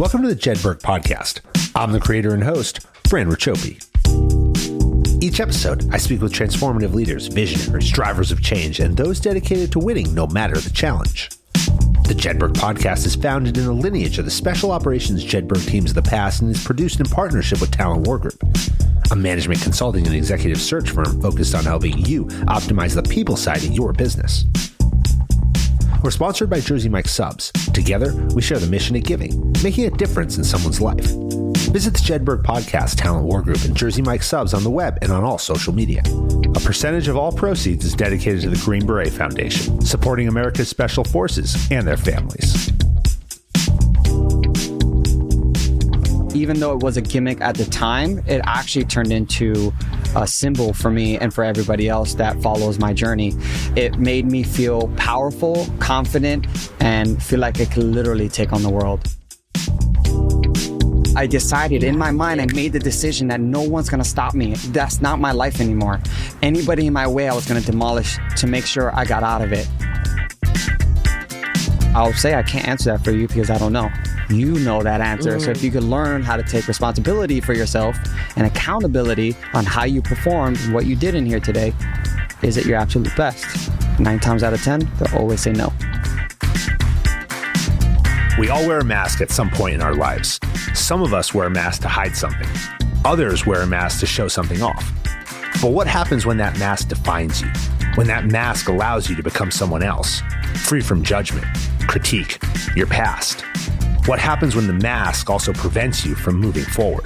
Welcome to the Jedburgh podcast. I'm the creator and host, Fran Racioppi. Each episode, I speak with transformative leaders, visionaries, drivers of change, and those dedicated to winning no matter the challenge. The Jedburgh podcast is founded in the lineage of the special operations Jedburgh teams of the past and is produced in partnership with Talent War Group, a management consulting and executive search firm focused on helping you optimize the people side of your business. We're sponsored by Jersey Mike's Subs. Together, we share the mission of giving, making a difference in someone's life. Visit the Jedburgh Podcast, Talent War Group, and Jersey Mike's Subs on the web and on all social media. A percentage of all proceeds is dedicated to the Green Beret Foundation, supporting America's Special Forces and their families. Even though it was a gimmick at the time, it actually turned into a symbol for me and for everybody else that follows my journey. It made me feel powerful, confident, and feel like I could literally take on the world. I decided in my mind, I made the decision that no one's gonna stop me. That's not my life anymore. Anybody in my way, I was gonna demolish to make sure I got out of it. I'll say I can't answer that for you because I don't know. You know that answer. So if you could learn how to take responsibility for yourself and accountability on how you performed and what you did in here today, is it your absolute best? 9 times out of 10, they'll always say no. We all wear a mask at some point in our lives. Some of us wear a mask to hide something. Others wear a mask to show something off. But what happens when that mask defines you? When that mask allows you to become someone else, free from judgment, critique, your past? What happens when the mask also prevents you from moving forward?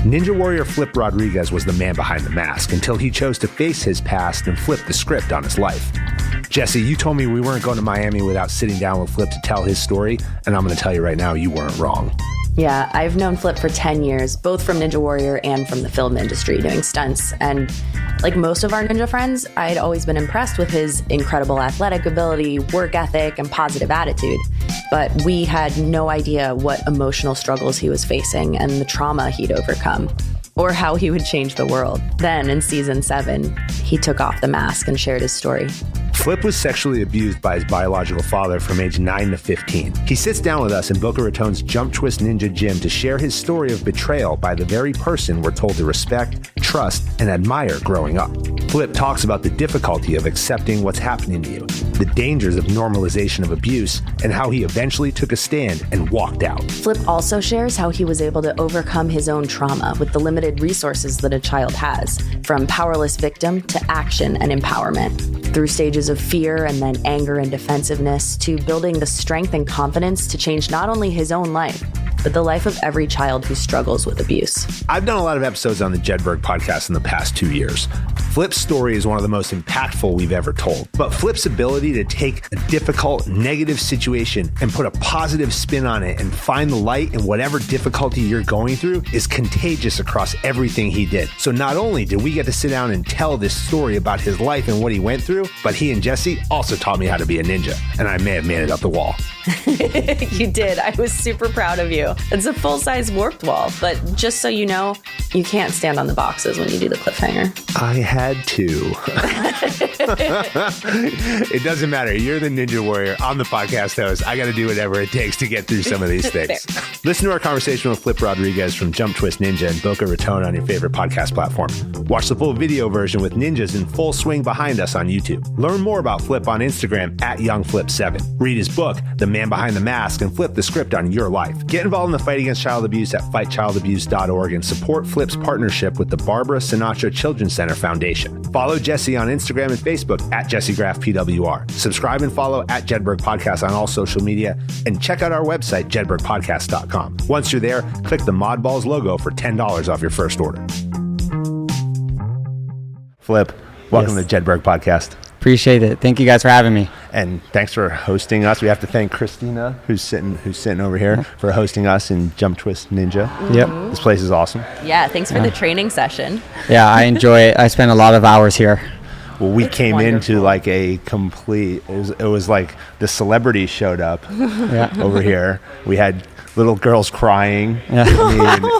Ninja warrior Flip Rodriguez was the man behind the mask until he chose to face his past and flip the script on his life. Jesse, you told me we weren't going to Miami without sitting down with Flip to tell his story, and I'm going to tell you right now, you weren't wrong. Yeah, I've known Flip for 10 years, both from Ninja Warrior and from the film industry doing stunts. And like most of our ninja friends, I'd always been impressed with his incredible athletic ability, work ethic, and positive attitude. But we had no idea what emotional struggles he was facing and the trauma he'd overcome, or how he would change the world. Then in season 7, he took off the mask and shared his story. Flip was sexually abused by his biological father from age 9 to 15. He sits down with us in Boca Raton's Jumptwist Ninja gym to share his story of betrayal by the very person we're told to respect, trust, and admire growing up. Flip talks about the difficulty of accepting what's happening to you, the dangers of normalization of abuse, and how he eventually took a stand and walked out. Flip also shares how he was able to overcome his own trauma with the limited resources that a child has, from powerless victim to action and empowerment, through stages of fear and then anger and defensiveness, to building the strength and confidence to change not only his own life, but the life of every child who struggles with abuse. I've done a lot of episodes on the Jedburgh podcast in the past 2 years. Flip's story is one of the most impactful we've ever told. But Flip's ability to take a difficult, negative situation and put a positive spin on it and find the light in whatever difficulty you're going through is contagious across everything he did. So not only did we get to sit down and tell this story about his life and what he went through, but he and Jesse also taught me how to be a ninja. And I may have made it up the wall. You did. I was super proud of you. It's a full-size warped wall, but just so you know, you can't stand on the boxes when you do the cliffhanger. I had to. It doesn't matter. You're the Ninja Warrior. I'm the podcast host. I got to do whatever it takes to get through some of these things. Listen to our conversation with Flip Rodriguez from Jumptwist Ninja and Boca Raton on your favorite podcast platform. Watch the full video version with ninjas in full swing behind us on YouTube. Learn more about Flip on Instagram at YoungFlip7. Read his book, The Man Behind the Mask, and flip the script on your life. Get involved in the fight against child abuse at fightchildabuse.org and support Flip's partnership with the Barbara Sinatra Children's Center Foundation. Follow Jessie on Instagram and Facebook at Jessie Graff PWR. Subscribe and follow at Jedburgh Podcast on all social media, and check out our website, jedburghpodcast.com. Once you're there, click the Modballs logo for $10 off your first order. Flip, welcome to the Jedburgh Podcast. Appreciate it. Thank you guys for having me. And thanks for hosting us. We have to thank Christina, who's sitting over here, for hosting us in Jumptwist Ninja. Yep. This place is awesome. Yeah, thanks for the training session. Yeah, I enjoy it. I spend a lot of hours here. Well, we came into like a complete, it was like the celebrities showed up over here. We had little girls crying. Yeah. I mean,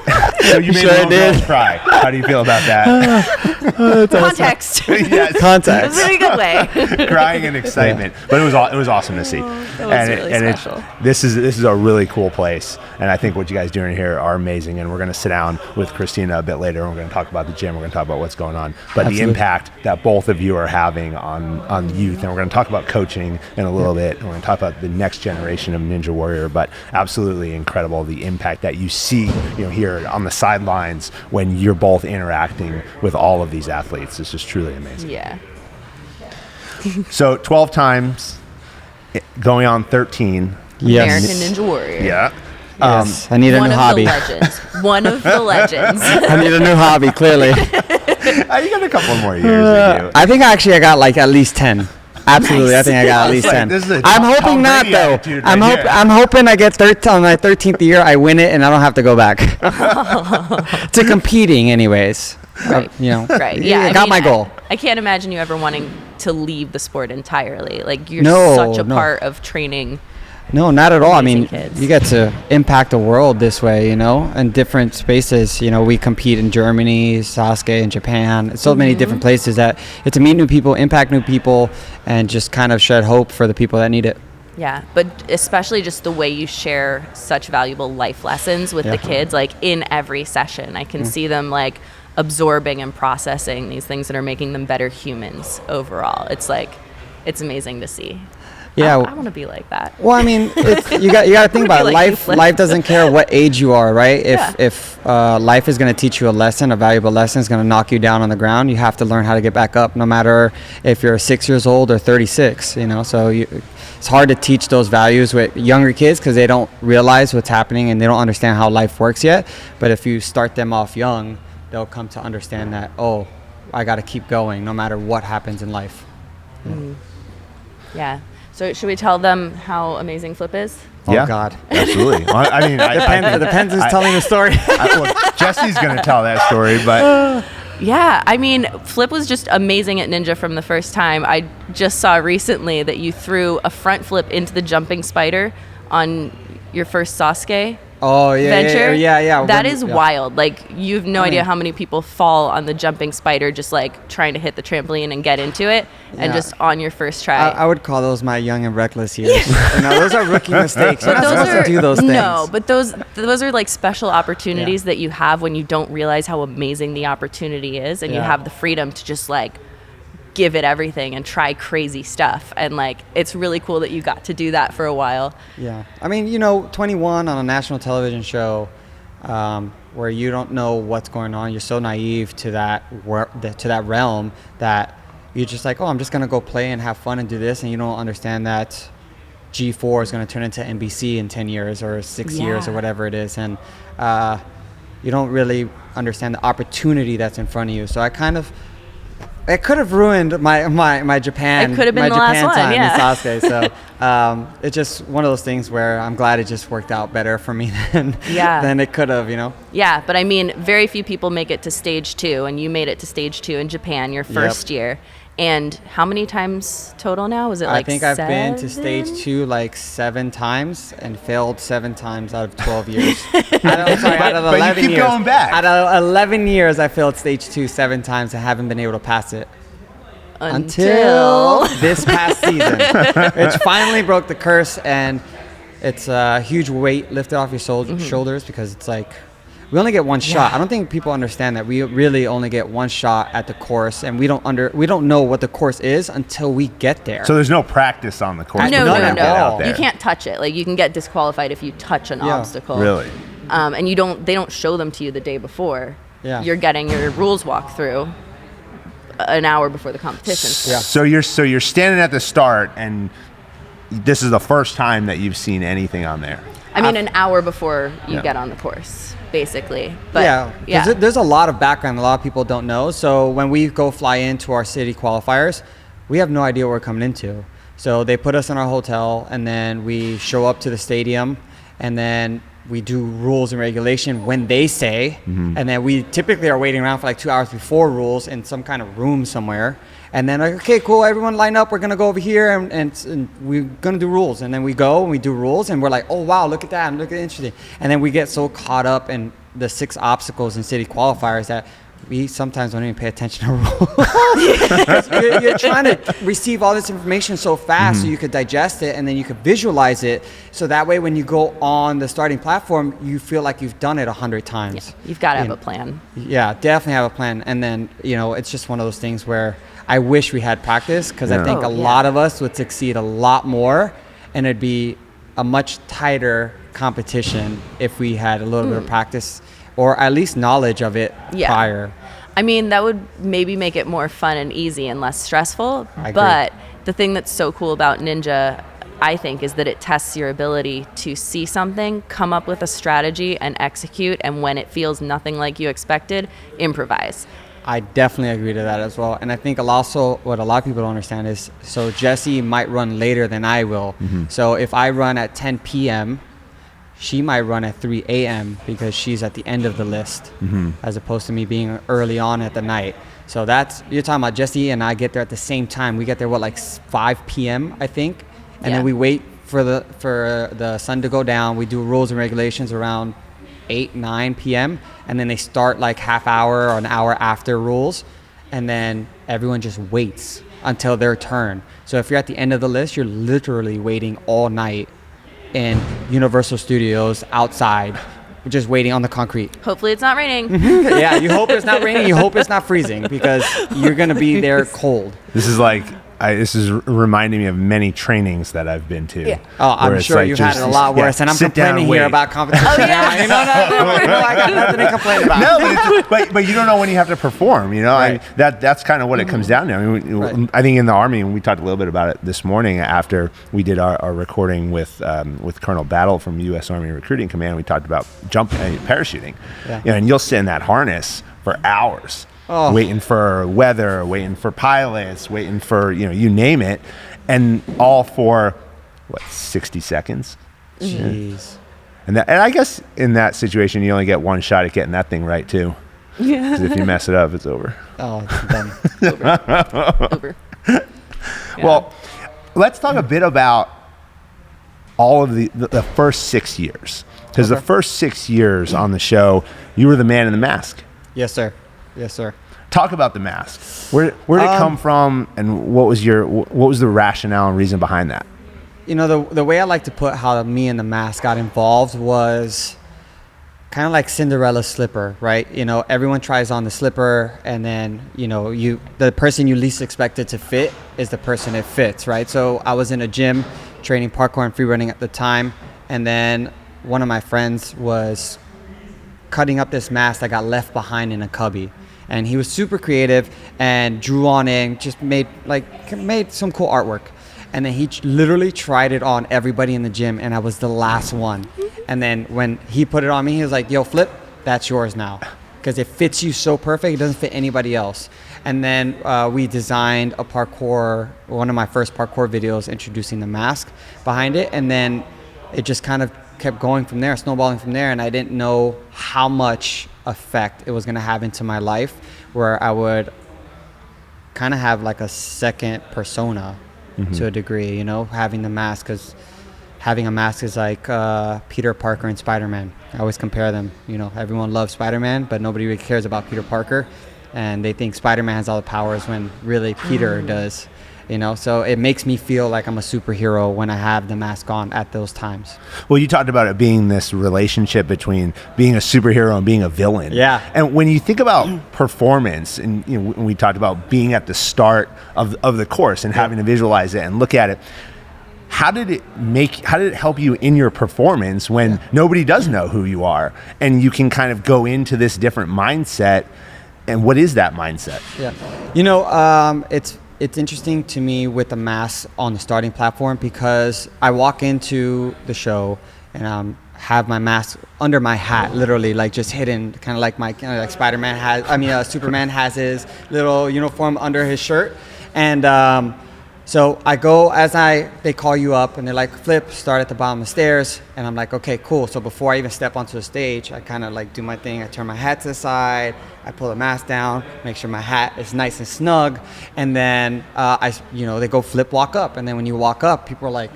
so you made little girls cry. How do you feel about that? Context. Yes. Context. That's a very good way. Crying in excitement, but it was awesome to see. That was really special. This is a really cool place, and I think what you guys do in here are amazing. And we're going to sit down with Christina a bit later, and we're going to talk about the gym. We're going to talk about what's going on, but Absolutely. the impact that both of you are having on youth, and we're going to talk about coaching in a little bit, and we're going to talk about the next generation of Ninja Warrior. But absolutely incredible the impact that you see, here on the sidelines when you're both interacting with all of these athletes. It's just truly amazing. Yeah. So 12 times, going on 13. Yes. American Ninja Warrior. Yeah. Yes. I need a One new of hobby. the legends. One of the legends. I need a new hobby, clearly. You got a couple more years in you. I think I got like at least 10. Absolutely, Nice. I think I got at least Like, 10. this is a I'm Tom hoping not Brady though. attitude right here. I'm hoping I get on my 13th year, I win it, and I don't have to go back to competing, anyways. Right. Right. Yeah. I got my goal. I can't imagine you ever wanting to leave the sport entirely. Like you're No, such a no. part of training. No, not at all. I Amazing mean, kids. you get to impact the world this way, in different spaces. We compete in Germany, Sasuke in Japan, so many different places that get to meet new people, impact new people, and just kind of shed hope for the people that need it. Yeah, but especially just the way you share such valuable life lessons with the kids, like in every session. I can see them like absorbing and processing these things that are making them better humans overall. It's amazing to see. Yeah. I want to be like that. Well, I mean, you got to think about it. Like you, Flip. Life doesn't care what age you are, right? Yeah. If life is going to teach you a lesson, a valuable lesson, is going to knock you down on the ground, you have to learn how to get back up, no matter if you're 6 years old or 36. So it's hard to teach those values with younger kids because they don't realize what's happening and they don't understand how life works yet. But if you start them off young, they'll come to understand that, oh, I got to keep going no matter what happens in life. Yeah. So should we tell them how amazing Flip is? Yeah. Oh, God. Absolutely. Well, I mean, Depends who's telling the story. Jesse's going to tell that story, but Yeah, I mean, Flip was just amazing at Ninja from the first time. I just saw recently that you threw a front flip into the jumping spider on your first Sasuke Oh, yeah, venture. yeah. That is wild. Like, you have no idea how many people fall on the jumping spider just like trying to hit the trampoline and get into it, and Yeah. just on your first try. I would call those my young and reckless years. Those are rookie mistakes. You're not supposed to do those things. No, but those are like special opportunities that you have when you don't realize how amazing the opportunity is, and you Yeah. have the freedom to just like give it everything and try crazy stuff. And like, it's really cool that you got to do that for a while. Yeah. I mean, 21 on a national television show where you don't know what's going on. You're so naive to that realm that you're just like, oh, I'm just going to go play and have fun and do this. And you don't understand that G4 is going to turn into NBC in 10 years or 6 years or whatever it is. And you don't really understand the opportunity that's in front of you. So it could have ruined my Japan. It could have been my the last Japan one, time yeah. in Sasuke. So it's just one of those things where I'm glad it just worked out better for me than it could have. Yeah, but I mean, very few people make it to stage 2, and you made it to stage 2 in Japan your first year. And how many times total now? Was it like I think 7? I've been to stage 2 like 7 times and failed 7 times out of 12 years. out of But 11 you keep years. going back. Out of 11 years, I failed stage 2 7 times and haven't been able to pass it. Until this past season, which finally broke the curse, and it's a huge weight lifted off your shoulders because it's like we only get one shot. I don't think people understand that we really only get one shot at the course, and we don't know what the course is until we get there. so there's no practice on the course. No. before you get out there. You can't touch it. Like, you can get disqualified if you touch an obstacle. Really? And they don't show them to you the day before. Yeah. You're getting your rules walkthrough an hour before the competition. Yeah. So you're standing at the start, and this is the first time that you've seen anything on there. I mean, an hour before you get on the course, basically. But yeah. There's a lot of background a lot of people don't know. So when we go fly into our city qualifiers, we have no idea what we're coming into. So they put us in our hotel, and then we show up to the stadium, and then we do rules and regulation when they say, and then we typically are waiting around for like 2 hours before rules in some kind of room somewhere. And then, like, okay, cool, everyone line up. We're going to go over here and we're going to do rules. And then we go and we do rules, and we're like, oh, wow, look at that. And look at it, interesting. And then we get so caught up in the 6 obstacles in city qualifiers that we sometimes don't even pay attention to rules. you're trying to receive all this information so fast so you could digest it and then you could visualize it. So that way, when you go on the starting platform, you feel like you've done it 100 times. Yeah, you've got to have a plan. Yeah, definitely have a plan. And then, it's just one of those things where I wish we had practice, because I think a lot of us would succeed a lot more, and it'd be a much tighter competition if we had a little bit of practice, or at least knowledge of it prior. I mean, that would maybe make it more fun and easy and less stressful. I agree. But the thing that's so cool about Ninja, I think, is that it tests your ability to see something, come up with a strategy, and execute. And when it feels nothing like you expected, improvise. I definitely agree to that as well. And I think also what a lot of people don't understand is, so Jessie might run later than I will. So if I run at 10 p.m., she might run at 3 a.m. because she's at the end of the list, as opposed to me being early on at the night. So you're talking about Jessie and I get there at the same time. We get there, 5 p.m., I think. And then we wait for the sun to go down. We do rules and regulations around 9 p.m. And then they start half hour or an hour after rules. And then everyone just waits until their turn. So if you're at the end of the list, you're literally waiting all night in Universal Studios outside, just waiting on the concrete. Hopefully it's not raining. Yeah, you hope it's not raining. You hope it's not freezing, because you're going to be there cold. This is reminding me of many trainings that I've been to. Yeah. Oh, I'm sure you've had it a lot worse, and I'm complaining here about competition. Oh, yeah. No, I got nothing to complain about. No, but you don't know when you have to perform. Right. That's kind of what it comes down to. I mean, I think in the Army, and we talked a little bit about it this morning after we did our recording with Colonel Battle from U.S. Army Recruiting Command. We talked about parachuting, and you'll sit in that harness for hours. Waiting for weather, waiting for pilots, waiting for, you name it. And all for, 60 seconds? Jeez. And I guess in that situation, you only get one shot at getting that thing right, too. Yeah. Because if you mess it up, it's over. Oh, it's done. Over. Yeah. Well, let's talk a bit about all of the first 6 years. Because the first 6 years on the show, you were the man in the mask. Yes, sir. Yes, sir. Talk about the mask. Where did it come from, and what was the rationale and reason behind that? The way I like to put how me and the mask got involved was kind of like Cinderella's slipper, right? Everyone tries on the slipper, and then the person you least expected to fit is the person it fits, right? So I was in a gym training parkour and free running at the time, and then one of my friends was cutting up this mask that got left behind in a cubby. And he was super creative and drew on it and just made some cool artwork. And then he literally tried it on everybody in the gym, and I was the last one. And then when he put it on me, he was like, "Yo, Flip, that's yours now." Because it fits you so perfect, it doesn't fit anybody else. And then we designed one of my first parkour videos introducing the mask behind it. And then it just kind of kept going from there, snowballing from there. And I didn't know how much effect it was going to have into my life, where I would kind of have a second persona to a degree, having the mask, because having a mask is like Peter Parker and Spider-Man. I always compare them. Everyone loves Spider-Man, but nobody really cares about Peter Parker, and they think Spider-Man has all the powers when really Peter does. So it makes me feel like I'm a superhero when I have the mask on at those times. Well, you talked about it being this relationship between being a superhero and being a villain. Yeah. And when you think about performance, and when we talked about being at the start of the course and having to visualize it and look at it, how did it help you in your performance when nobody does know who you are, and you can kind of go into this different mindset? And what is that mindset? Yeah. It's interesting to me with the mask on the starting platform, because I walk into the show and have my mask under my hat, literally just hidden, kind of like Spider-Man has. Superman has his little uniform under his shirt, and so I go they call you up and they're like, "Flip, start at the bottom of the stairs," and I'm like, "Okay, cool." So before I even step onto the stage, I kind of do my thing. I turn my hat to the side. I pull the mask down, make sure my hat is nice and snug, and then they go flip walk up, and then when you walk up, people are like,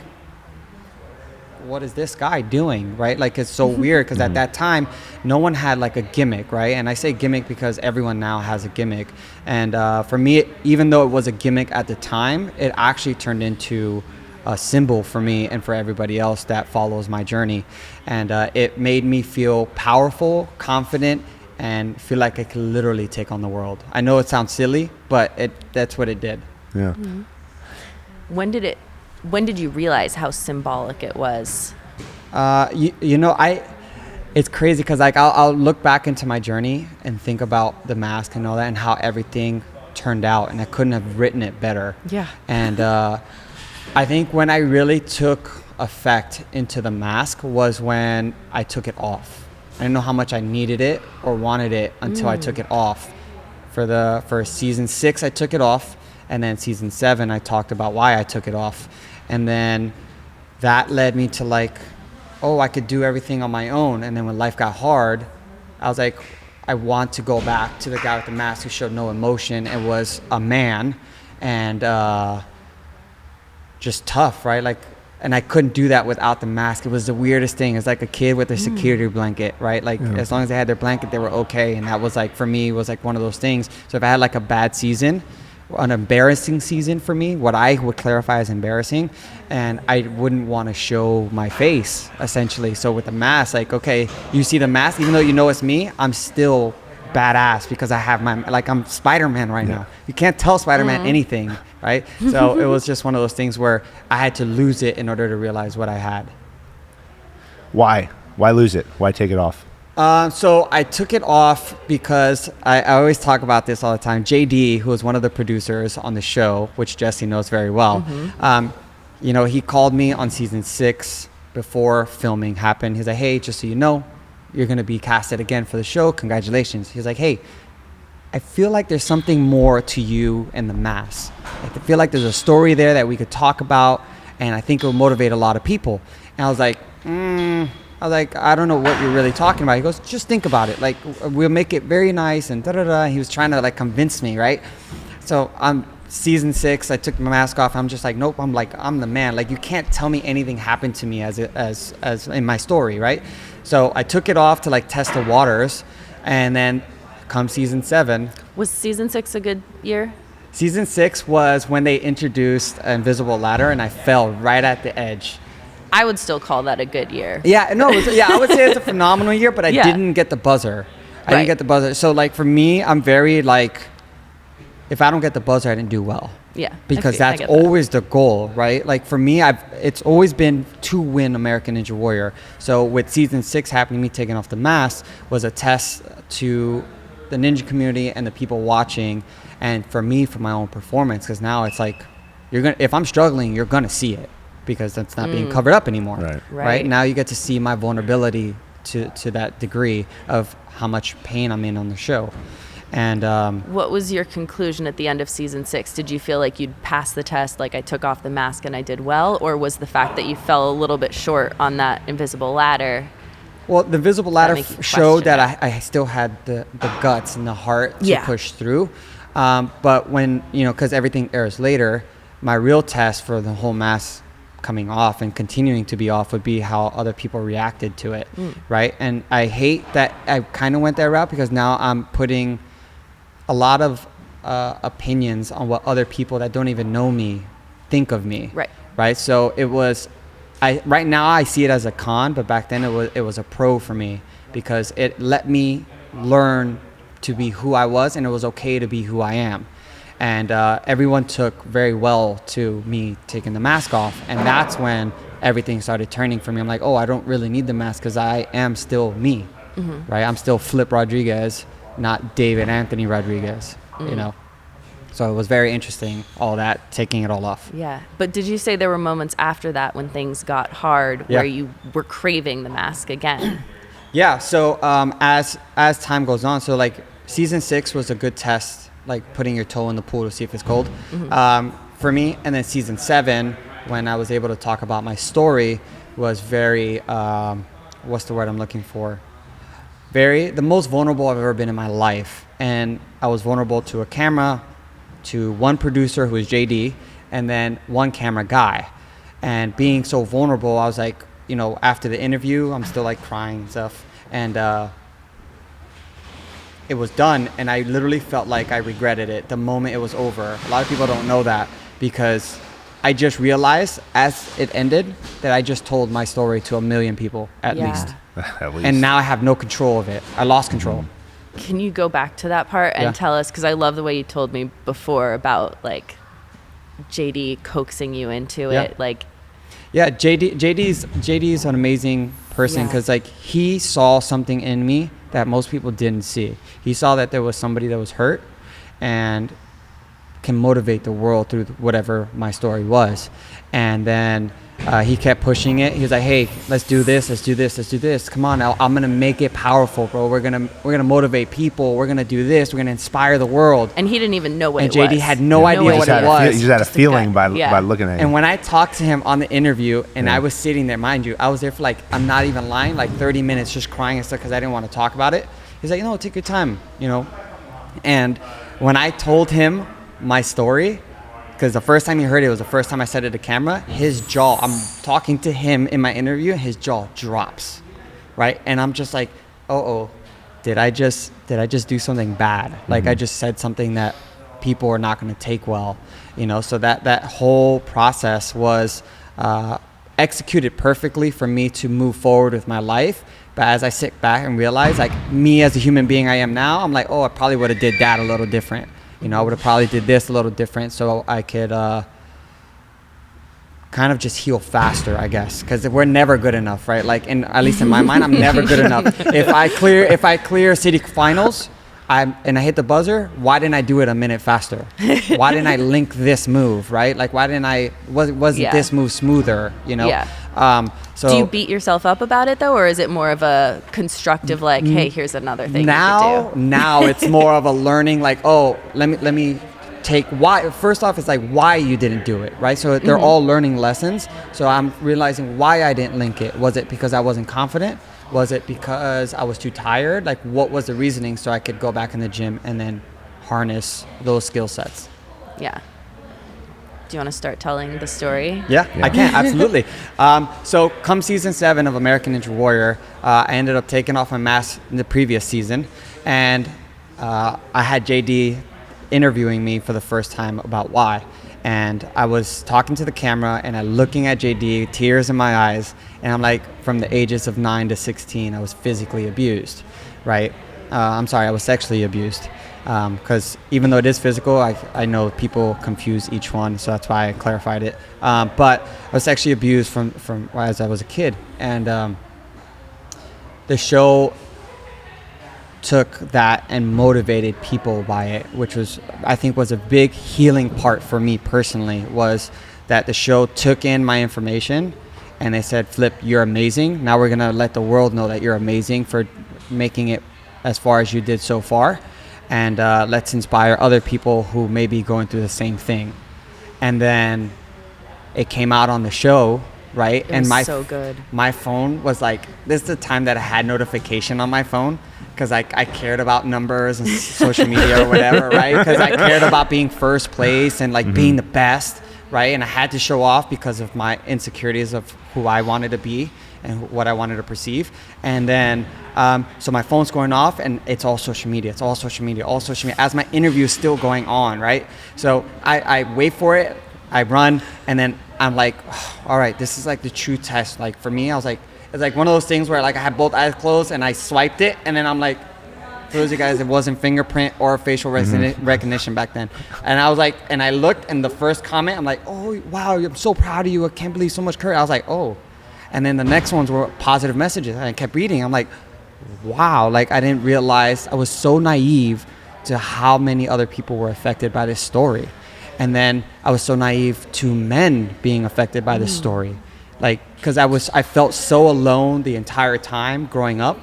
what is this guy doing, right? Like, it's so weird because at that time, no one had like a gimmick, right? And I say gimmick because everyone now has a gimmick. And for me, even though it was a gimmick at the time, it actually turned into a symbol for me and for everybody else that follows my journey. And it made me feel powerful, confident, and feel like I could literally take on the world. I know it sounds silly, but that's what it did. Yeah. When did you realize how symbolic it was? It's crazy because like I'll look back into my journey and think about the mask and all that and how everything turned out, and I couldn't have written it better. Yeah. And I think when I really took effect into the mask was when I took it off. I didn't know how much I needed it or wanted it until I took it off. For season 6, I took it off, and then season 7, I talked about why I took it off. And then that led me to like, I could do everything on my own. And then when life got hard, I was like, I want to go back to the guy with the mask who showed no emotion and was a man and just tough, right? Like, and I couldn't do that without the mask. It was the weirdest thing. It's like a kid with a security blanket, right? Like, as long as they had their blanket, they were okay. And that was like, for me, was like one of those things. So if I had like a bad season, an embarrassing season for me, what I would clarify as embarrassing, and I wouldn't want to show my face, essentially. So with the mask, like, okay, you see the mask, even though you know it's me, I'm still badass because I have I'm Spider-Man right now. You can't tell Spider-Man anything, right? So it was just one of those things where I had to lose it in order to realize what I had. Why lose it? Why take it off? So I took it off because I always talk about this all the time. JD, who was one of the producers on the show, which Jessie knows very well, he called me on season 6 before filming happened. He's like, hey, just so you know, you're going to be casted again for the show. Congratulations. He's like, hey, I feel like there's something more to you and the mask. I feel like there's a story there that we could talk about, and I think it will motivate a lot of people. And I was like, I don't know what you're really talking about. He goes, just think about it. Like, we'll make it very nice and da-da-da. He was trying to like convince me, right? So I'm season 6. I took my mask off. I'm just like, nope. I'm the man. Like, you can't tell me anything happened to me as in my story, right? So I took it off to like test the waters, and then come season 7. Was season 6 a good year? Season 6 was when they introduced an invisible ladder, and I fell right at the edge. I would still call that a good year. Yeah, no, I would say it's a phenomenal year, but I didn't get the buzzer. I didn't get the buzzer. So like for me, I'm very like, if I don't get the buzzer, I didn't do well. Yeah. Because that's always the goal, right? Like for me, it's always been to win American Ninja Warrior. So with season 6 happening, me taking off the mask was a test to the ninja community and the people watching, and for me, for my own performance, because now it's like, if I'm struggling, you're gonna see it, because that's not being covered up anymore. Right? Now you get to see my vulnerability to that degree of how much pain I'm in on the show. And what was your conclusion at the end of season 6? Did you feel like you'd passed the test, like I took off the mask and I did well, or was the fact that you fell a little bit short on that invisible ladder? Well, the invisible ladder showed that I still had the guts and the heart to push through. But when, because everything airs later, my real test for the whole mask coming off and continuing to be off would be how other people reacted to it, right? And I hate that I kind of went that route, because now I'm putting a lot of opinions on what other people that don't even know me think of me, right? So it was, right now I see it as a con, but back then it was a pro for me, because it let me learn to be who I was, and it was okay to be who I am. And everyone took very well to me taking the mask off. And that's when everything started turning for me. I'm like, I don't really need the mask, because I am still me, right? I'm still Flip Rodriguez, not David Anthony Rodriguez, So it was very interesting, all that, taking it all off. Yeah. But did you say there were moments after that when things got hard where you were craving the mask again? Yeah. So as time goes on, so like season 6 was a good test, like putting your toe in the pool to see if it's cold for me. And then season 7, when I was able to talk about my story, was very, what's the word I'm looking for? The most vulnerable I've ever been in my life. And I was vulnerable to a camera, to one producer who was JD, and then one camera guy. And being so vulnerable, I was like, after the interview, I'm still like crying and stuff. And it was done, and I literally felt like I regretted it the moment it was over. A lot of people don't know that, because I just realized as it ended that I just told my story to 1 million people at least. At least. And now I have no control of it. I lost control. Can you go back to that part and tell us, because I love the way you told me before about like JD coaxing you into it, like. Yeah, JD's an amazing person, because like he saw something in me that most people didn't see. He saw that there was somebody that was hurt and can motivate the world through whatever my story was. And then he kept pushing it. He was like, hey, let's do this. Come on, I'm gonna make it powerful, bro. We're gonna motivate people. We're gonna do this. We're gonna inspire the world. And he didn't even know what it was. And JD had no idea what it was. He just had a feeling by looking at him. And when I talked to him on the interview, and I was sitting there, mind you, I was there for like, I'm not even lying, like 30 minutes just crying and stuff because I didn't want to talk about it. He's like, take your time, And when I told him my story, because the first time he heard it was the first time I said it to camera, his jaw, I'm talking to him in my interview, his jaw drops, right? And I'm just like, did I just do something bad? Like I just said something that people are not going to take well, So that whole process was executed perfectly for me to move forward with my life. But as I sit back and realize, like me as a human being I am now, I'm like, I probably would have did that a little different. I would have probably did this a little different so I could kind of just heal faster, I guess, because we're never good enough, right? Like, at least in my mind, I'm never good enough. If I clear city finals, I hit the buzzer, why didn't I do it a minute faster? Why didn't I link this move, right? Like, why didn't wasn't this move smoother, Yeah. So do you beat yourself up about it though, or is it more of a constructive, like, hey, here's another thing you could do? Now it's more of a learning, like, let me take why. First off, it's like why you didn't do it, right? So they're all learning lessons. So I'm realizing why I didn't link it. Was it because I wasn't confident? Was it because I was too tired? Like, what was the reasoning so I could go back in the gym and then harness those skill sets? Yeah. Do you want to start telling the story? Yeah. I can, absolutely. So come season 7 of American Ninja Warrior, I ended up taking off my mask in the previous season, and I had JD interviewing me for the first time about why. And I was talking to the camera and I'm looking at JD, tears in my eyes, and I'm like, from the ages of 9 to 16, I was physically abused, right? I was sexually abused. Because even though it is physical, I know people confuse each one, so that's why I clarified it. But I was sexually abused from as I was a kid, and the show took that and motivated people by it, which I think was a big healing part for me personally, was that the show took in my information and they said, Flip, you're amazing. Now we're going to let the world know that you're amazing for making it as far as you did so far. And let's inspire other people who may be going through the same thing. And then it came out on the show, right? It was so good. My phone was like, this is the time that I had notification on my phone, because I cared about numbers and social media or whatever, right? Because I cared about being first place and like being the best, right? And I had to show off because of my insecurities of who I wanted to be and what I wanted to perceive. And then, so my phone's going off and it's all social media. It's all social media, as my interview is still going on, right? So I wait for it, I run, and then I'm like, all right, this is like the true test. Like for me, I was like, it's like one of those things where like I had both eyes closed and I swiped it, and then I'm like, for those of you guys, it wasn't fingerprint or facial recognition back then. And I was like, and I looked, and the first comment, I'm like, oh, wow, I'm so proud of you. I can't believe so much courage. I was like, oh. And then the next ones were positive messages. And I kept reading. I'm like, wow, like I didn't realize, I was so naive to how many other people were affected by this story. And then I was so naive to men being affected by this story. Like, because I felt so alone the entire time growing up,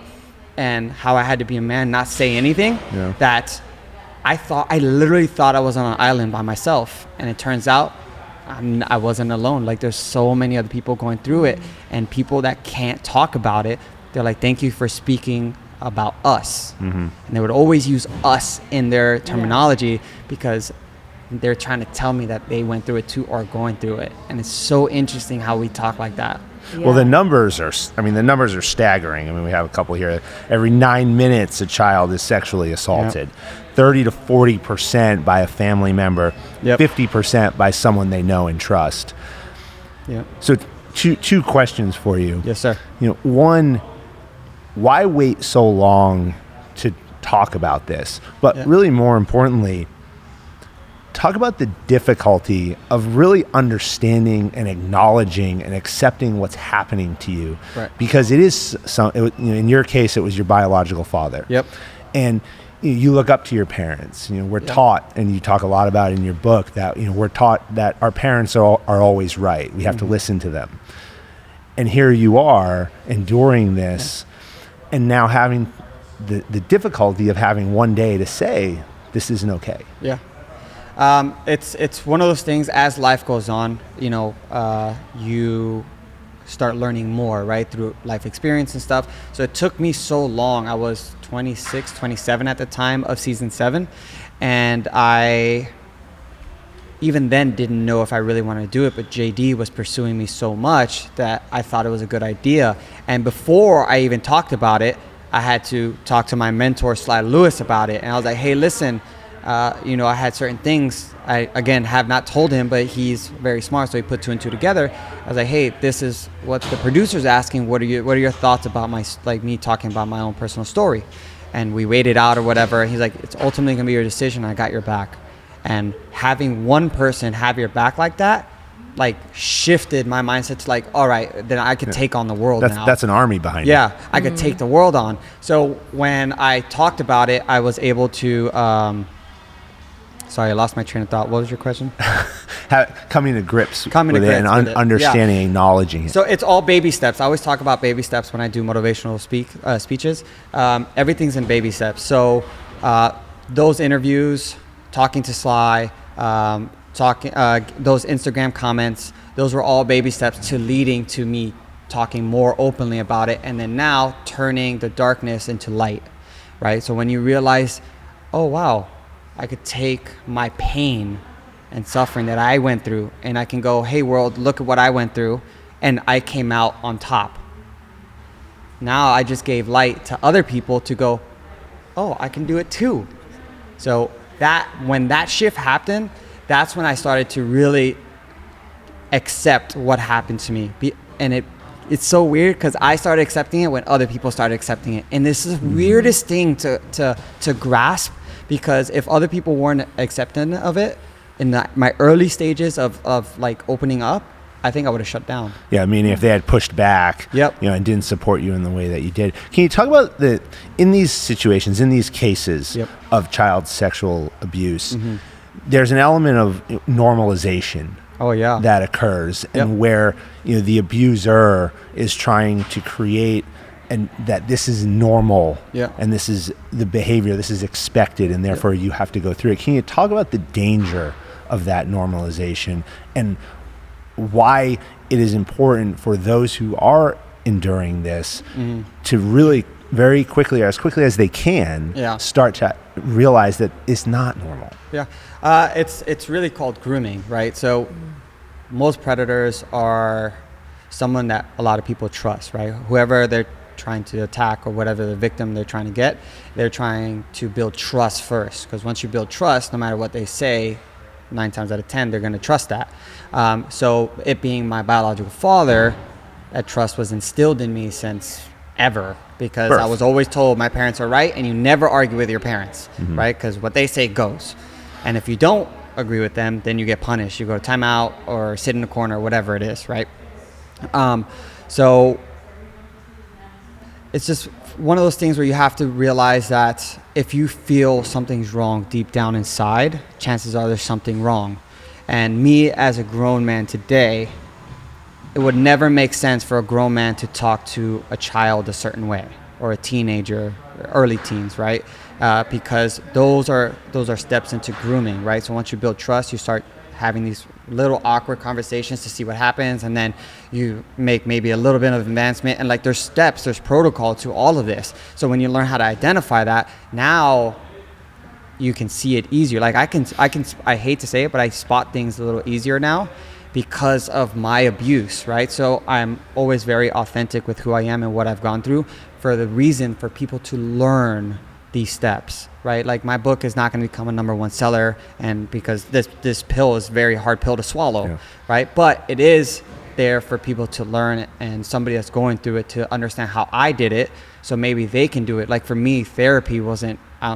and how I had to be a man, not say anything, that I literally thought I was on an island by myself. And it turns out I wasn't alone. Like there's so many other people going through it, and people that can't talk about it, they're like, thank you for speaking about us. And they would always use us in their terminology because they're trying to tell me that they went through it too or going through it. And it's so interesting how we talk like that. Well, the numbers are staggering. I mean, we have a couple here. Every 9 minutes, a child is sexually assaulted. 30 to 40% by a family member, 50% by someone they know and trust. Yeah. So two questions for you. Yes, sir. One, why wait so long to talk about this? But really more importantly, talk about the difficulty of really understanding and acknowledging and accepting what's happening to you. Right. Because it is in your case, it was your biological father. Yep. And you look up to your parents. We're taught, and you talk a lot about it in your book, that we're taught that our parents are always right. We have to listen to them. And here you are enduring this, and now having the difficulty of having one day to say this isn't okay. Yeah. It's one of those things. As life goes on, you start learning more, right, through life experience and stuff. So it took me so long. I was 26, 27 at the time of season 7, and I even then didn't know if I really wanted to do it, but JD was pursuing me so much that I thought it was a good idea. And before I even talked about it, I had to talk to my mentor, Sly Lewis, about it. And I was like, hey, listen, I had certain things I, again, have not told him, but he's very smart, so he put 2 and 2 together. I was like, hey, this is what the producer's asking. What are your thoughts about me talking about my own personal story? And we waited out or whatever. He's like, it's ultimately going to be your decision. I got your back. And having one person have your back like that, shifted my mindset to all right, then I could take on the world now. That's an army behind it. I could take the world on. So when I talked about it, I was able to, sorry, I lost my train of thought. What was your question? Coming to grips with it and understanding, acknowledging it. So it's all baby steps. I always talk about baby steps when I do motivational speeches. Everything's in baby steps. So those interviews, talking to Sly, those Instagram comments, those were all baby steps to leading to me talking more openly about it, and then now turning the darkness into light, right? So when you realize, oh wow, I could take my pain and suffering that I went through, and I can go, hey world, look at what I went through, and I came out on top. Now I just gave light to other people to go, oh, I can do it too. So when that shift happened, that's when I started to really accept what happened to me. And it's so weird because I started accepting it when other people started accepting it. And this is the weirdest thing to grasp, because if other people weren't accepting of it in my early stages of opening up, I think I would have shut down. Yeah, meaning if they had pushed back, and didn't support you in the way that you did. Can you talk about in these situations, in these cases of child sexual abuse, there's an element of normalization that occurs, and where the abuser is trying to create and that this is normal, and this is the behavior, this is expected, and therefore you have to go through it. Can you talk about the danger of that normalization and why it is important for those who are enduring this to really very quickly, or as quickly as they can, start to realize that it's not normal? It's really called grooming, right? So most predators are someone that a lot of people trust, right? Whoever they're trying to attack or whatever the victim they're trying to get, they're trying to build trust first, because once you build trust, no matter what they say, 9 times out of 10 they're going to trust that. So it being my biological father, that trust was instilled in me since ever, because I was always told my parents are right, and you never argue with your parents, right? Because what they say goes, and if you don't agree with them, then you get punished. You go to timeout or sit in the corner, whatever it is, right? So it's just one of those things where you have to realize that if you feel something's wrong deep down inside, chances are there's something wrong. And me as a grown man today, it would never make sense for a grown man to talk to a child a certain way, or a teenager, early teens, right? Because those are steps into grooming, right? So once you build trust, you start having these little awkward conversations to see what happens, and then you make maybe a little bit of advancement, and there's steps, there's protocol to all of this. So when you learn how to identify that, now you can see it easier. I hate to say it, but I spot things a little easier now, because of my abuse, right? So I'm always very authentic with who I am and what I've gone through for the reason for people to learn these steps, right? Like my book is not going to become a #1 seller, and because this pill is a very hard pill to swallow, right? But it is there for people to learn, and somebody that's going through it to understand how I did it, so maybe they can do it. Like for me, therapy wasn't, I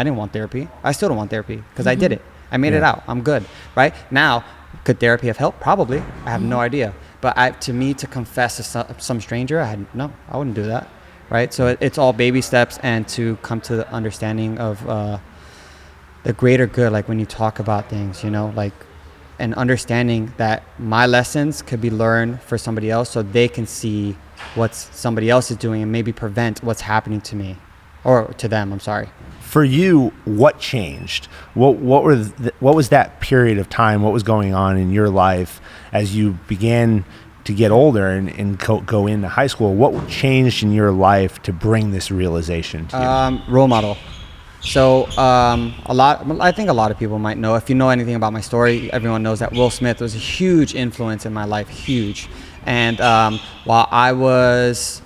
didn't want therapy. I still don't want therapy because I did it. I made it out. I'm good, right? Now, could therapy have helped? Probably. I have no idea. But to me, to confess to some stranger, I wouldn't do that, right? So it's all baby steps, and to come to the understanding of the greater good, like when you talk about things, like, and understanding that my lessons could be learned for somebody else so they can see what somebody else is doing and maybe prevent what's happening to me or to them. I'm sorry. For you, what changed? What was that period of time? What was going on in your life as you began to get older and go into high school? What changed in your life to bring this realization to you? Role model. So I think a lot of people might know, if you know anything about my story, everyone knows that Will Smith was a huge influence in my life, huge. And while I was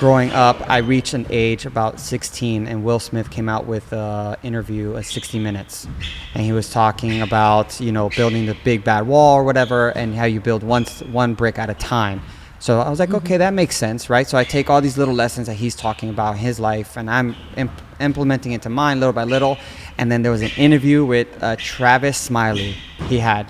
growing up, I reached an age about 16, and Will Smith came out with an interview at 60 Minutes. And he was talking about, building the big bad wall or whatever, and how you build one brick at a time. So I was like, okay, that makes sense, right? So I take all these little lessons that he's talking about in his life, and I'm implementing into mine little by little. And then there was an interview with Travis Smiley he had.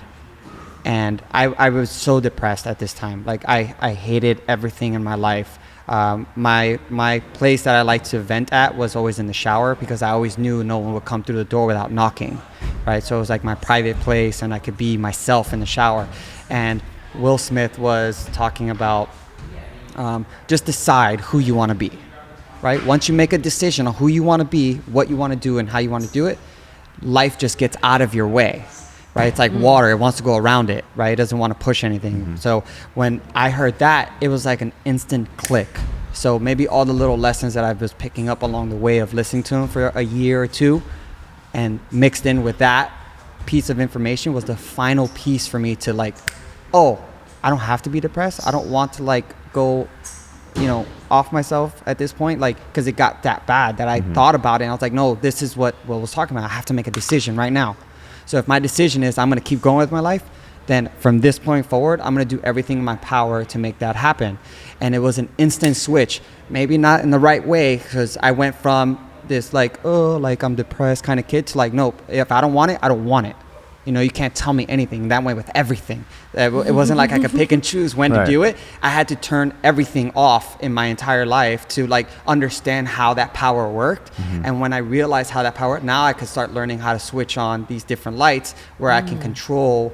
And I was so depressed at this time. Like I hated everything in my life. My place that I like to vent at was always in the shower, because I always knew no one would come through the door without knocking, right? So it was like my private place, and I could be myself in the shower. And Will Smith was talking about just decide who you want to be, right? Once you make a decision on who you want to be, what you want to do, and how you want to do it, life just gets out of your way, right? It's like water. It wants to go around it, right? It doesn't want to push anything. So when I heard that, it was like an instant click. So maybe all the little lessons that I was picking up along the way of listening to him for a year or two, and mixed in with that piece of information, was the final piece for me to like, oh, I don't have to be depressed. I don't want to like go, off myself at this point, like, because it got that bad that I thought about it, and I was like, no, this is what Will was talking about. I have to make a decision right now. So if my decision is I'm going to keep going with my life, then from this point forward, I'm going to do everything in my power to make that happen. And it was an instant switch, maybe not in the right way, because I went from this like, oh, like I'm depressed kind of kid to like, nope, if I don't want it, I don't want it. You can't tell me anything. That way with everything. It wasn't like I could pick and choose when to do it. I had to turn everything off in my entire life to like understand how that power worked. And when I realized how that power worked, now I could start learning how to switch on these different lights where I can control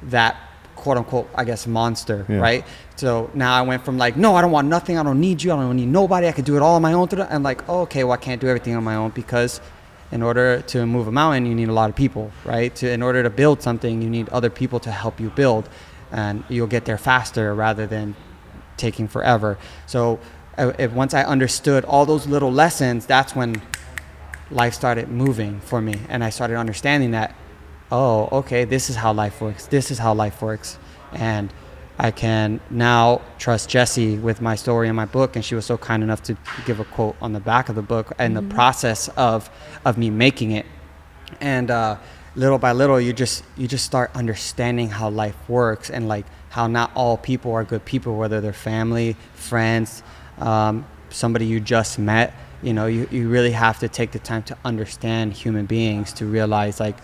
that quote unquote, I guess, monster, right? So now I went from like, no, I don't want nothing. I don't need you. I don't need nobody. I could do it all on my own. And like, oh, okay, well, I can't do everything on my own, because in order to move a mountain, you need a lot of people, right? In order to build something, you need other people to help you build, and you'll get there faster rather than taking forever. So once I understood all those little lessons, that's when life started moving for me. And I started understanding that, oh, okay, this is how life works. This is how life works. And I can now trust Jessie with my story in my book, and she was so kind enough to give a quote on the back of the book and the process of me making it. And little by little, you just start understanding how life works, and like how not all people are good people, whether they're family, friends, somebody you just met. You really have to take the time to understand human beings to realize like,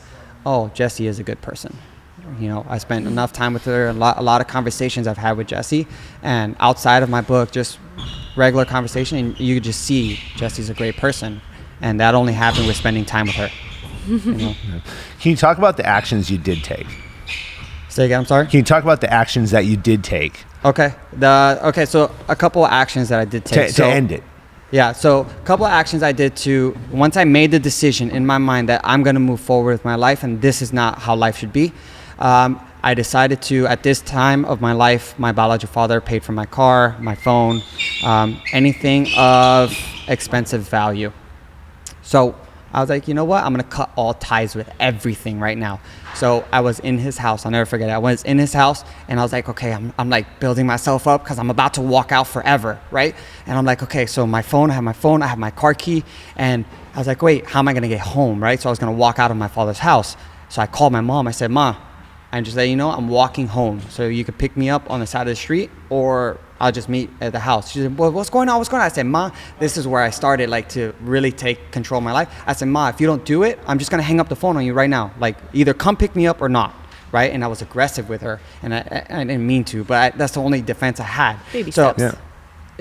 oh, Jessie is a good person. I spent enough time with her, a lot of conversations I've had with Jessie, and outside of my book, just regular conversation, and you just see Jessie's a great person, and that only happened with spending time with her. Can you talk about the actions you did take? Say again, I'm sorry? Can you talk about the actions that you did take? Okay. So a couple of actions that I did take. To end it. Yeah, so a couple of actions I did once I made the decision in my mind that I'm going to move forward with my life, and this is not how life should be. I decided to, at this time of my life, my biological father paid for my car, my phone, anything of expensive value. So I was like, you know what? I'm going to cut all ties with everything right now. So I was in his house. I'll never forget it. I was in his house and I was like, okay, I'm like building myself up because I'm about to walk out forever, right? And I'm like, okay, so I have my car key. And I was like, wait, how am I going to get home, right? So I was going to walk out of my father's house. So I called my mom. I said, Ma, I'm just letting you know I'm walking home. So you could pick me up on the side of the street or I'll just meet at the house. She said, well, what's going on? I said, Ma, this is where I started like to really take control of my life. I said, Ma, if you don't do it, I'm just going to hang up the phone on you right now. Like either come pick me up or not. Right. And I was aggressive with her and I didn't mean to, but that's the only defense I had. Baby steps. Yeah.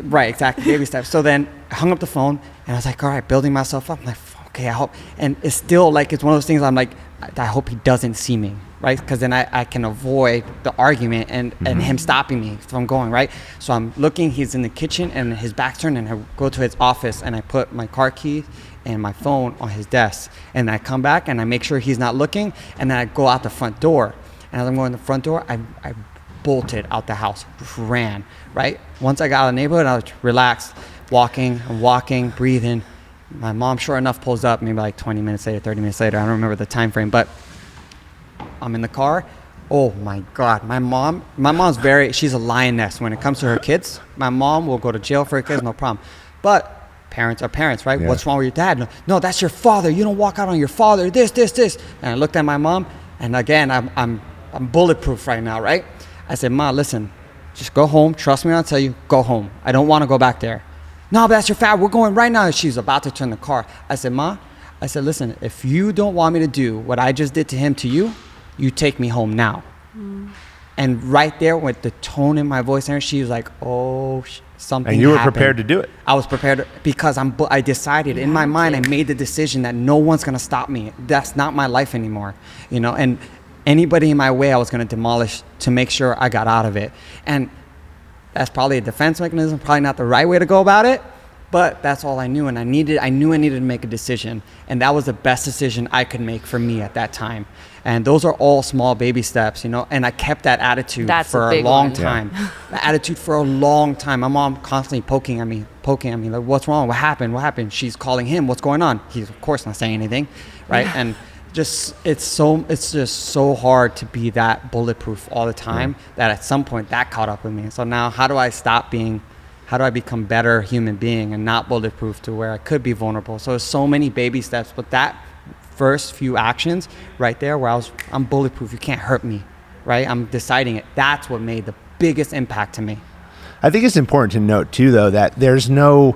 Right. Exactly. Baby steps. So then I hung up the phone and I was like, all right, building myself up. I'm like, okay, I hope. And it's still like, it's one of those things I'm like, I hope he doesn't see me. Right? Because then I can avoid the argument and him stopping me from going, right? So I'm looking, he's in the kitchen and his back's turned and I go to his office and I put my car key and my phone on his desk. And I come back and I make sure he's not looking and then I go out the front door. And as I'm going to the front door, I bolted out the house, ran, right? Once I got out of the neighborhood, I was relaxed, walking, breathing. My mom, sure enough, pulls up maybe like 20 minutes later, 30 minutes later. I don't remember the time frame, but I'm in the car. Oh my God. My mom's she's a lioness when it comes to her kids. My mom will go to jail for her kids, no problem. But parents are parents, right? Yeah. What's wrong with your dad? No, that's your father. You don't walk out on your father. This. And I looked at my mom and again, I'm bulletproof right now, right? I said, Ma, listen, just go home. Trust me when I tell you, go home. I don't want to go back there. No, but that's your father. We're going right now. She's about to turn the car. I said, Ma, listen, if you don't want me to do what I just did to him to you, you take me home now. And right there with the tone in my voice, and she was like, oh, something And you were happened. prepared to do it. I was prepared because I decided in my mind, I made the decision that no one's going to stop me. That's not my life anymore, you know, and anybody in my way, I was going to demolish to make sure I got out of it. And that's probably a defense mechanism, probably not the right way to go about it. But that's all I knew, and I knew I needed to make a decision, and that was the best decision I could make for me at that time. And those are all small baby steps, you know. And I kept that attitude for a long time. Yeah. The attitude for a long time. My mom constantly poking at me, like, "What's wrong? What happened?" She's calling him. What's going on? He's of course not saying anything, right? Yeah. And it's just so hard to be that bulletproof all the time that at some point that caught up with me. So now, how do I become better human being and not bulletproof to where I could be vulnerable? So there's so many baby steps, but that first few actions right there where I'm bulletproof, you can't hurt me, right? I'm deciding it. That's what made the biggest impact to me. I think it's important to note too, though, that there's no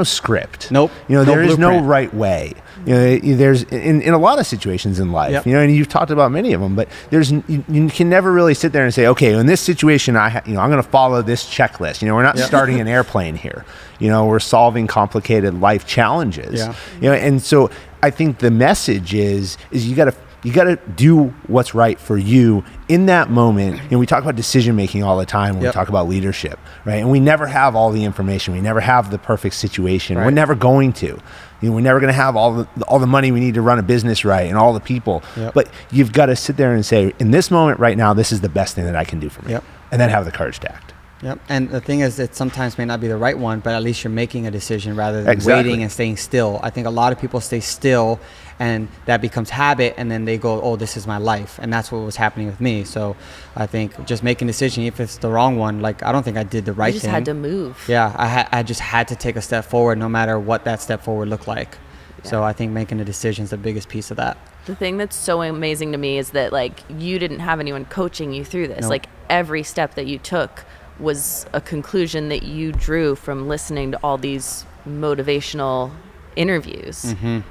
script. Nope. You know, there is no blueprint. right way. You know, there's in a lot of situations in life. Yep. You know, and you've talked about many of them, but you can never really sit there and say, okay, in this situation, I'm going to follow this checklist. You know, we're not starting an airplane here. You know, we're solving complicated life challenges. Yeah. You know, and so I think the message is you got to do what's right for you in that moment. You know, we talk about decision making all the time when we talk about leadership, right? And we never have all the information. We never have the perfect situation. Right. We're never going to. You know, we're never going to have all the money we need to run a business right and all the people. Yep. But you've got to sit there and say, in this moment right now, this is the best thing that I can do for me. Yep. And then have the courage to act. Yep. And the thing is, it sometimes may not be the right one, but at least you're making a decision rather than waiting and staying still. I think a lot of people stay still and that becomes habit, and then they go, oh, this is my life. And that's what was happening with me. So I think just making a decision, if it's the wrong one, like I don't think I did the right thing. You just had to move. Yeah, I just had to take a step forward no matter what that step forward looked like. Yeah. So I think making a decision is the biggest piece of that. The thing that's so amazing to me is that like you didn't have anyone coaching you through this. Nope. Like every step that you took was a conclusion that you drew from listening to all these motivational interviews. Mm-hmm.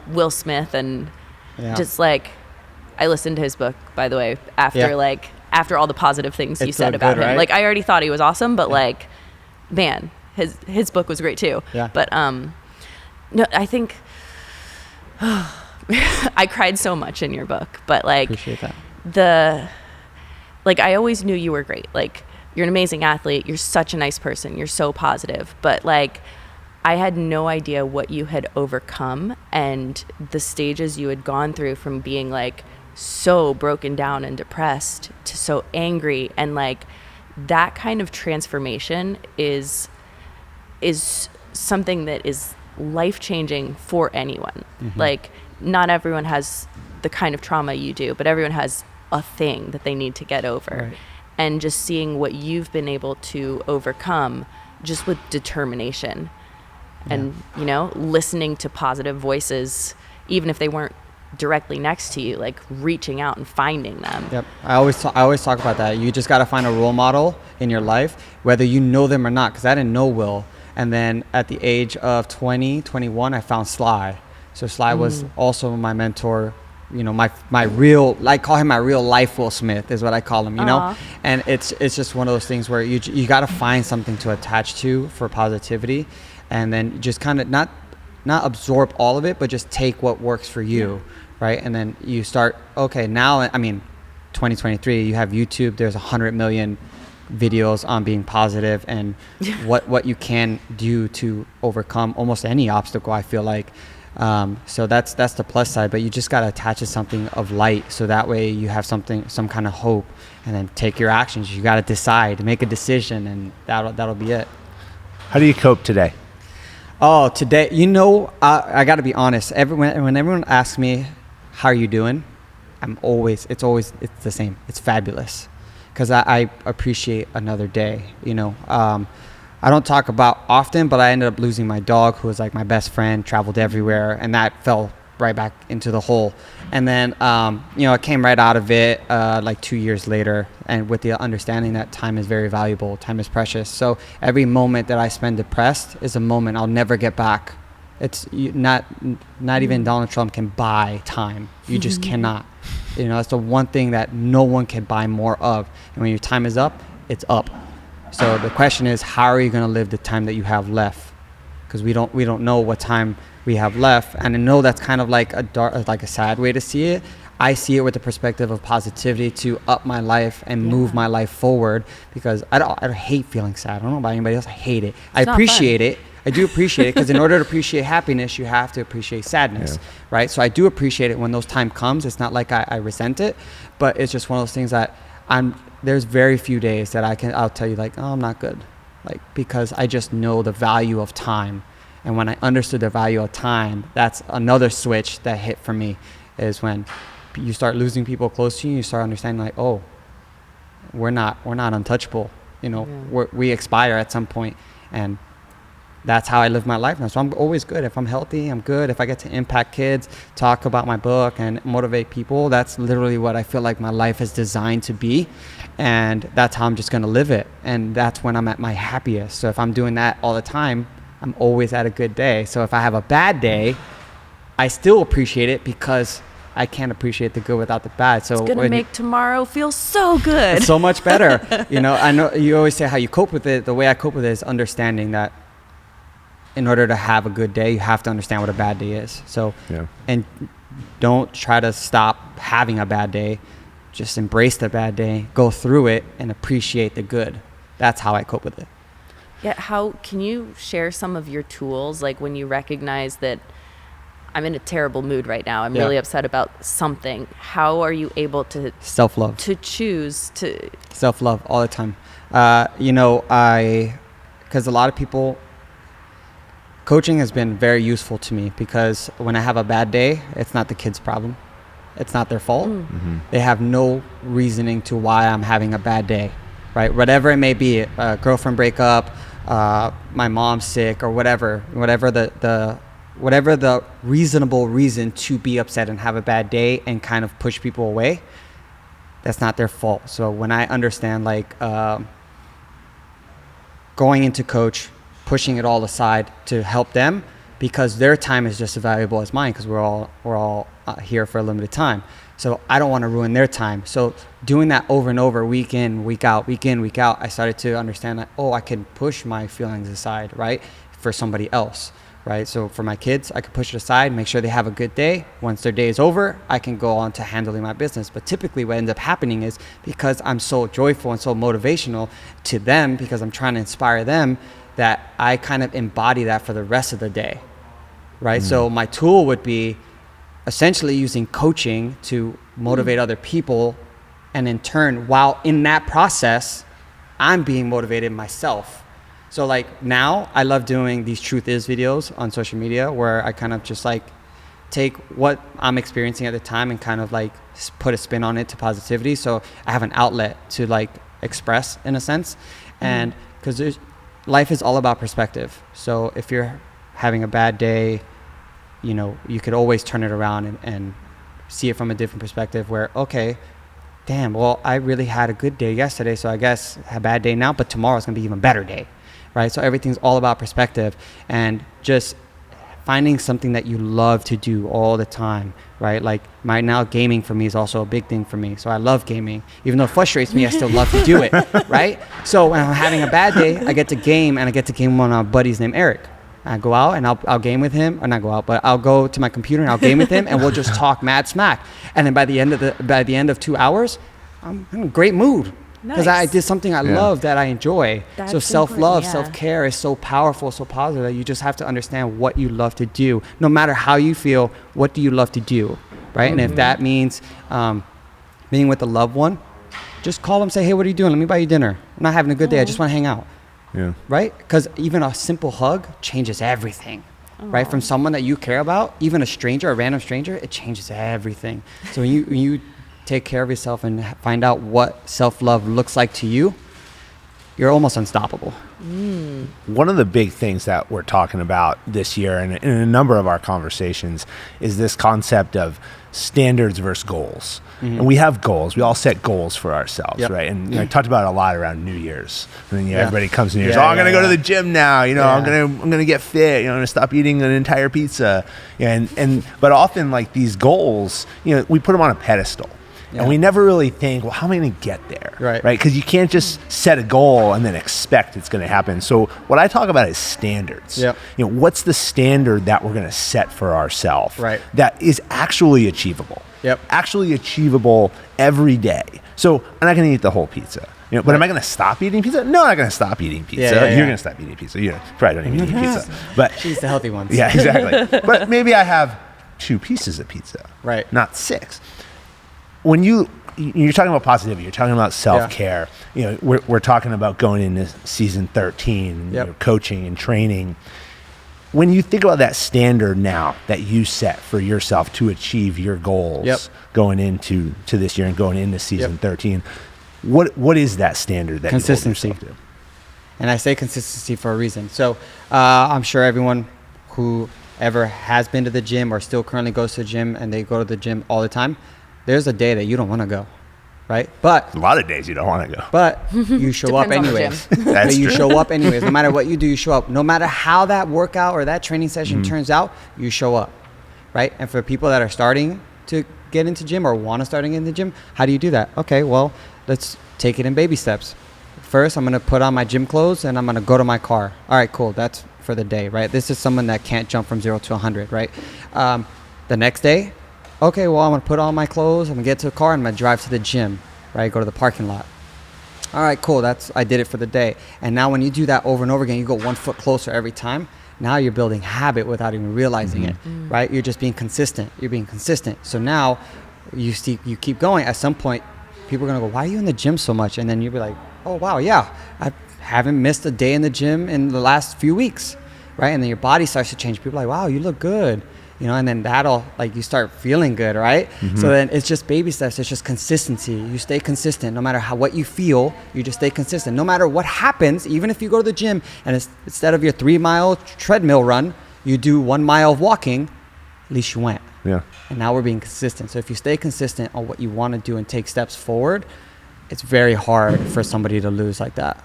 Will Smith and just like I listened to his book, by the way, after all the positive things you said about him. Right? Like I already thought he was awesome, but like man, his book was great too. Yeah. But no, I think I cried so much in your book, but like appreciate that. I always knew you were great. Like you're an amazing athlete. You're such a nice person. You're so positive. But like, I had no idea what you had overcome and the stages you had gone through from being like so broken down and depressed to so angry. And like that kind of transformation is something that is life-changing for anyone. Like, not everyone has the kind of trauma you do, but everyone has a thing that they need to get over. Right. And just seeing what you've been able to overcome just with determination and, you know, listening to positive voices, even if they weren't directly next to you, like reaching out and finding them. Yep. I always talk about that. You just got to find a role model in your life, whether you know them or not, because I didn't know Will. And then at the age of 21, I found Sly. So Sly was also my mentor, you know, my real, I call him my real life Will Smith is what I call him, you know? And it's just one of those things where you got to find something to attach to for positivity, and then just kind of not absorb all of it, but just take what works for you. Right. And then you start, okay, now, I mean, 2023, you have YouTube, there's 100 million videos on being positive and what you can do to overcome almost any obstacle, I feel like. So that's the plus side, but you just got to attach to something of light. So that way you have some kind of hope, and then take your actions. You got to decide, make a decision, and that'll be it. How do you cope today? Oh, today, you know, I got to be honest. When everyone asks me, how are you doing? It's the same. It's fabulous, because I appreciate another day. You know, I don't talk about often, but I ended up losing my dog, who was like my best friend, traveled everywhere, and that fell right back into the hole. And then, you know, I came right out of it like 2 years later, and with the understanding that time is very valuable, time is precious. So every moment that I spend depressed is a moment I'll never get back. It's not even Donald Trump can buy time. You just cannot. You know, that's the one thing that no one can buy more of. And when your time is up, it's up. So the question is, how are you going to live the time that you have left? Because we don't know what time we have left. And I know that's kind of like a sad way to see it. I see it with the perspective of positivity to up my life and move my life forward, because I hate feeling sad. I don't know about anybody else. I hate it. I appreciate it. I do appreciate it, because in order to appreciate happiness, you have to appreciate sadness, right? So I do appreciate it when those time comes. It's not like I resent it, but it's just one of those things that there's very few days that I'll tell you like, oh, I'm not good. Like, because I just know the value of time. And when I understood the value of time, that's another switch that hit for me, is when you start losing people close to you, you start understanding like, oh, we're not untouchable. You know, we expire at some point, and that's how I live my life now. So I'm always good. If I'm healthy, I'm good. If I get to impact kids, talk about my book, and motivate people, that's literally what I feel like my life is designed to be. And that's how I'm just going to live it. And that's when I'm at my happiest. So if I'm doing that all the time, I'm always at a good day. So if I have a bad day, I still appreciate it, because I can't appreciate the good without the bad. So it's going to make tomorrow feel so good. So much better. You know, I know you always say how you cope with it. The way I cope with it is understanding that in order to have a good day, you have to understand what a bad day is. So, and don't try to stop having a bad day. Just embrace the bad day, go through it, and appreciate the good. That's how I cope with it. Yeah. How can you share some of your tools? Like, when you recognize that I'm in a terrible mood right now, I'm really upset about something. How are you able to self-love, to choose to self-love all the time? You know, because a lot of people, coaching has been very useful to me, because when I have a bad day, it's not the kid's problem. It's not their fault. They have no reasoning to why I'm having a bad day, right? Whatever it may be, girlfriend breakup, my mom's sick, or whatever the reasonable reason to be upset and have a bad day and kind of push people away, that's not their fault. So when I understand, like, going into coach, pushing it all aside to help them, because their time is just as valuable as mine, because we're all here for a limited time. So I don't want to ruin their time. So doing that over and over, week in, week out, I started to understand that, oh, I can push my feelings aside, right, for somebody else, right? So for my kids, I can push it aside, make sure they have a good day. Once their day is over, I can go on to handling my business. But typically what ends up happening is, because I'm so joyful and so motivational to them, because I'm trying to inspire them, that I kind of embody that for the rest of the day, right? So my tool would be essentially using coaching to motivate other people, and in turn, while in that process, I'm being motivated myself. So like now I love doing these truth is videos on social media where I kind of just like take what I'm experiencing at the time and kind of like put a spin on it to positivity. So I have an outlet to like express in a sense. And because life is all about perspective. So if you're having a bad day, you know, you could always turn it around and see it from a different perspective where, okay, damn, well, I really had a good day yesterday. So I guess a bad day now, but tomorrow's gonna be even better day, right? So everything's all about perspective and just finding something that you love to do all the time, right? Like right now, gaming for me is also a big thing for me. So I love gaming. Even though it frustrates me, I still love to do it, right? So when I'm having a bad day, I get to game, and I get to game with one of my buddies named Eric. I go out and I'll game with him, or not go out, but I'll go to my computer and I'll game with him, and we'll just talk mad smack. And then by the end of 2 hours, I'm in a great mood. Because I did something I love that I enjoy. That's so self-love, important, self-care is so powerful, so positive that you just have to understand what you love to do. No matter how you feel, what do you love to do, right? And if that means being with a loved one, just call them, say, hey, what are you doing? Let me buy you dinner. I'm not having a good day. I just want to hang out. Yeah. Right? Because even a simple hug changes everything. Right? From someone that you care about, even a stranger, a random stranger, it changes everything. So when you take care of yourself and find out what self-love looks like to you, you're almost unstoppable. One of the big things that we're talking about this year and in a number of our conversations is this concept of standards versus goals. And we have goals. We all set goals for ourselves, right? And you know, I talked about it a lot around New Year's. And then everybody comes to New Year's, I'm going to go to the gym now. You know, I'm going to get fit. You know, I'm going to stop eating an entire pizza. But often like these goals, you know, we put them on a pedestal. And we never really think, well, how am I going to get there? Right? Because you can't just set a goal and then expect it's going to happen. So what I talk about is standards. You know, what's the standard that we're going to set for ourselves that is actually achievable? Actually achievable every day. So I'm not going to eat the whole pizza. You know, but am I going to stop eating pizza? No, I'm not going to stop eating pizza. You're going to stop eating pizza. You probably don't even eat pizza. But she's the healthy ones. Yeah, exactly. But maybe I have 2 pieces of pizza, not 6. When you're talking about positivity, you're talking about self-care. You know, we're talking about going into season 13, you know, coaching and training. When you think about that standard now that you set for yourself to achieve your goals going into this year and going into season 13, what is that standard that consistency? You hold yourself to? And I say consistency for a reason. So I'm sure everyone who ever has been to the gym or still currently goes to the gym and they go to the gym all the time, there's a day that you don't want to go, right? But a lot of days you don't want to go. But you show up anyways. That's you true. show up anyways. No matter what you do, you show up. No matter how that workout or that training session turns out, you show up, right? And for people that are starting to get into gym or want to start in the gym, how do you do that? Okay, well, let's take it in baby steps. First, I'm going to put on my gym clothes and I'm going to go to my car. All right, cool. That's for the day, right? This is someone that can't jump from 0 to 100, right? The next day, okay, well, I'm going to put on my clothes, I'm going to get to the car, and I'm going to drive to the gym, right? Go to the parking lot. All right, cool. I did it for the day. And now when you do that over and over again, you go 1 foot closer every time. Now you're building habit without even realizing it, right? You're just being consistent. You're being consistent. So now you keep going. At some point, people are going to go, why are you in the gym so much? And then you'll be like, oh, wow, yeah, I haven't missed a day in the gym in the last few weeks, right? And then your body starts to change. People are like, wow, you look good. You know, and then that'll, like, you start feeling good, right? So then it's just baby steps. It's just consistency. You stay consistent. No matter what you feel, you just stay consistent. No matter what happens, even if you go to the gym and instead of your 3-mile treadmill run, you do 1 mile of walking, at least you went. Yeah. And now we're being consistent. So if you stay consistent on what you want to do and take steps forward, it's very hard for somebody to lose like that.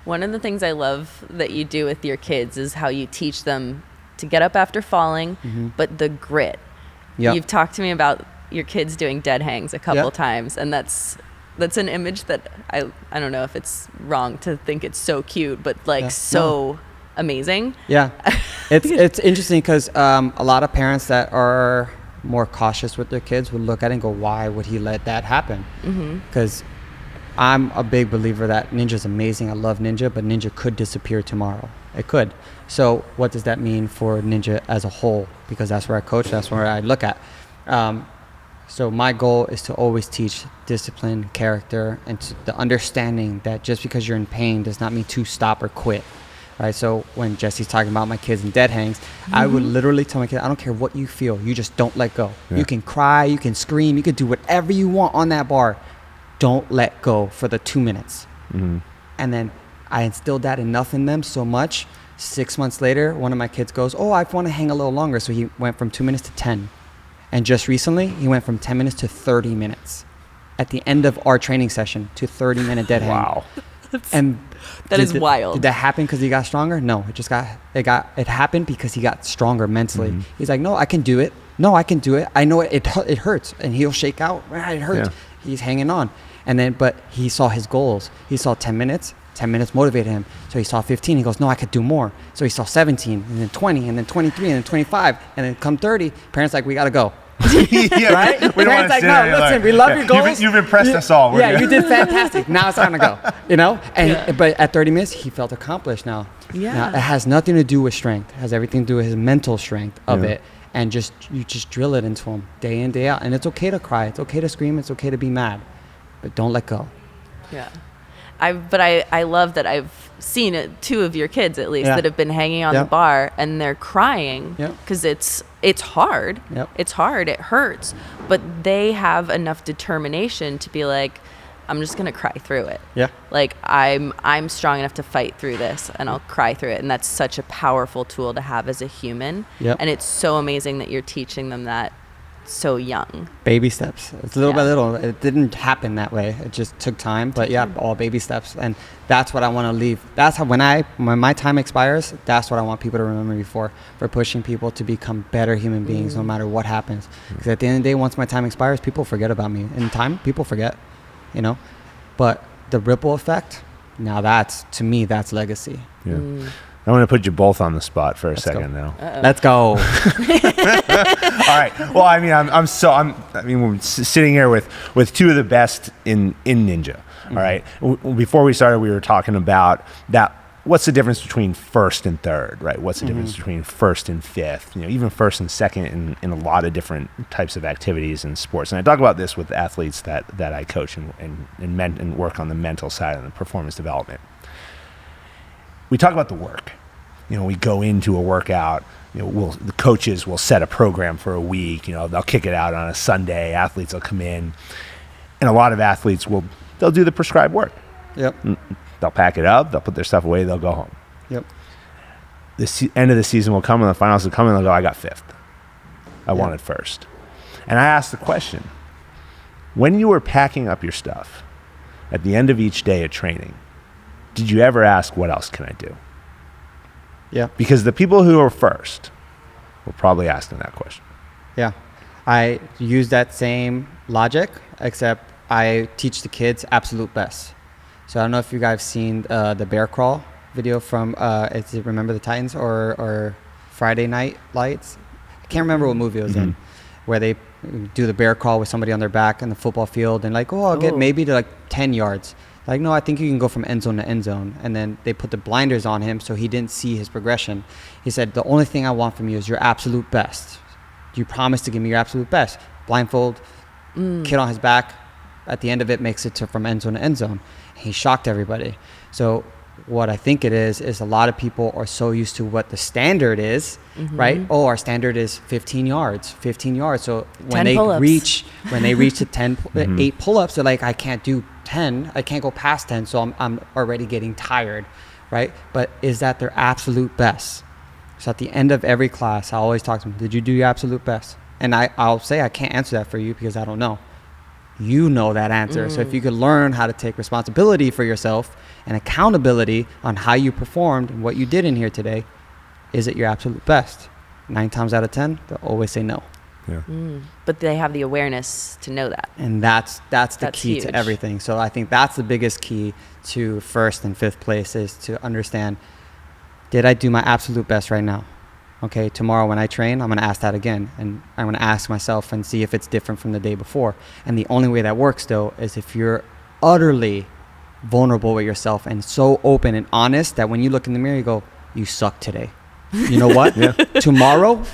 One of the things I love that you do with your kids is how you teach them to get up after falling, but the grit. You've talked to me about your kids doing dead hangs a couple times, and that's an image that I don't know if it's wrong to think it's so cute, but amazing. It's interesting because a lot of parents that are more cautious with their kids would look at it and go, why would he let that happen? Because I'm a big believer that Ninja's amazing. I love Ninja, but Ninja could disappear tomorrow. It could. So what does that mean for Ninja as a whole? Because that's where I coach, that's where I look at. So my goal is to always teach discipline, character, and the understanding that just because you're in pain does not mean to stop or quit. Right? So when Jesse's talking about my kids and dead hangs, I would literally tell my kids, I don't care what you feel, you just don't let go. Yeah. You can cry, you can scream, you can do whatever you want on that bar. Don't let go for the 2 minutes. And then I instilled that enough in them so much. 6 months later, one of my kids goes, oh, I want to hang a little longer. So he went from 2 minutes to 10. And just recently, he went from 10 minutes to 30 minutes. At the end of our training session, to 30-minute dead hang. Wow. And that is wild. Did that happen because he got stronger? No, it happened because he got stronger mentally. He's like, no, I can do it. No, I can do it. I know it hurts. And he'll shake out. It hurts. Yeah. He's hanging on. And then, but he saw his goals. He saw 10 minutes. 10 minutes motivated him. So he saw 15. He goes, no, I could do more. So he saw 17, and then 20, and then 23, and then 25. And then come 30, parents like, we got to go. Yeah, right? We don't parents like, no, listen, like, we love your goals. You've impressed us all. You did fantastic. Now it's time to go. You know? And But at 30 minutes, he felt accomplished now. Yeah. Now, it has nothing to do with strength. It has everything to do with his mental strength of it. And you just drill it into him day in, day out. And it's okay to cry. It's okay to scream. It's okay to be mad. But don't let go. Yeah. I love that I've seen two of your kids at least that have been hanging on the bar and they're crying because it's hard. It's hard. It hurts. But they have enough determination to be like, I'm just going to cry through it. Yeah. Like I'm strong enough to fight through this and I'll cry through it. And that's such a powerful tool to have as a human. And it's so amazing that you're teaching them that so young. Baby steps. It's little by little. It didn't happen that way. It just took time. But all baby steps. And that's what I want to leave. That's how when my time expires, that's what I want people to remember me for pushing people to become better human beings no matter what happens. Because at the end of the day, once my time expires, people forget about me. In time, people forget, you know. But the ripple effect, now to me, that's legacy. Yeah. I want to put you both on the spot for a second now. Let's go. All right. Well, I mean, we're sitting here with two of the best in Ninja. All right. Before we started, we were talking about that. What's the difference between first and third, right? What's the difference between first and fifth? You know, even first and second in a lot of different types of activities and sports. And I talk about this with athletes that I coach and work on the mental side and the performance development. We talk about the work. You know, we go into a workout. You know, the coaches will set a program for a week. You know, they'll kick it out on a Sunday. Athletes will come in, and a lot of athletes they'll do the prescribed work. Yep. They'll pack it up. They'll put their stuff away. They'll go home. Yep. The end of the season will come, and the finals will come, and they'll go, I got fifth. I wanted first. And I asked the question: when you were packing up your stuff at the end of each day of training, did you ever ask, what else can I do? Yeah. Because the people who are first were probably asking that question. Yeah. I use that same logic, except I teach the kids absolute best. So I don't know if you guys have seen the bear crawl video from, is it Remember the Titans or Friday Night Lights? I can't remember what movie it was in, where they do the bear crawl with somebody on their back in the football field and like, I'll get maybe to like 10 yards. Like, no, I think you can go from end zone to end zone. And then they put the blinders on him so he didn't see his progression. He said, the only thing I want from you is your absolute best. You promise to give me your absolute best. Blindfold, kid on his back. At the end of it, makes it from end zone to end zone. He shocked everybody. So what I think it is a lot of people are so used to what the standard is, right? Oh, our standard is 15 yards. So when they reach to 10, 8 pull-ups, they're like, I can't do 10. I can't go past 10. So I'm already getting tired, right? But is that their absolute best? So at the end of every class, I always talk to them, did you do your absolute best? And I'll say, I can't answer that for you because I don't know. You know that answer. So if you could learn how to take responsibility for yourself and accountability on how you performed and what you did in here today, is it your absolute best? 9 times out of 10, they'll always say no. Yeah. But they have the awareness to know that. And that's the key to everything. So I think that's the biggest key to first and fifth place is to understand, did I do my absolute best right now? Okay, tomorrow when I train, I'm going to ask that again. And I'm going to ask myself and see if it's different from the day before. And the only way that works, though, is if you're utterly vulnerable with yourself and so open and honest that when you look in the mirror, you go, you suck today. You know what? Tomorrow,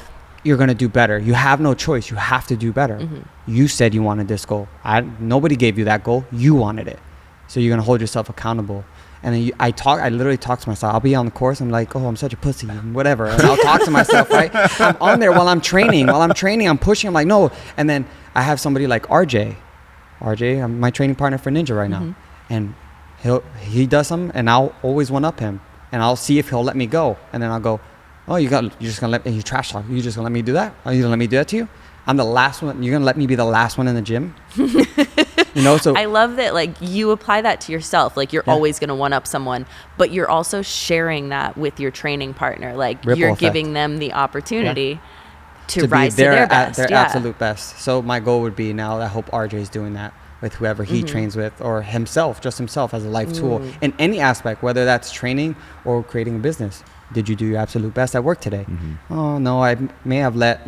you're going to do better. You have no choice. You have to do better. You said you wanted this goal. Nobody gave you that goal. You wanted it. So you're going to hold yourself accountable. And then I literally talk to myself. I'll be on the course. I'm like, oh, I'm such a pussy, whatever. And I'll talk to myself, right? I'm on there while I'm training. I'm pushing. I'm like, no. And then I have somebody like RJ, I'm my training partner for Ninja right now. And he does something, and I'll always one up him. And I'll see if he'll let me go. And then I'll go, oh, you're just going to let me, you trash talk. You're just going to let me do that? Are you going to let me do that to you? I'm the last one. You're going to let me be the last one in the gym? So I love that, like, you apply that to yourself. Like, you're always going to one up someone, but you're also sharing that with your training partner. Like, you're giving them the opportunity to rise to their best. Their absolute best. So my goal would be now, I hope RJ is doing that with whoever he trains with, or just himself as a life tool in any aspect, whether that's training or creating a business. Did you do your absolute best at work today? Oh, no, I may have let,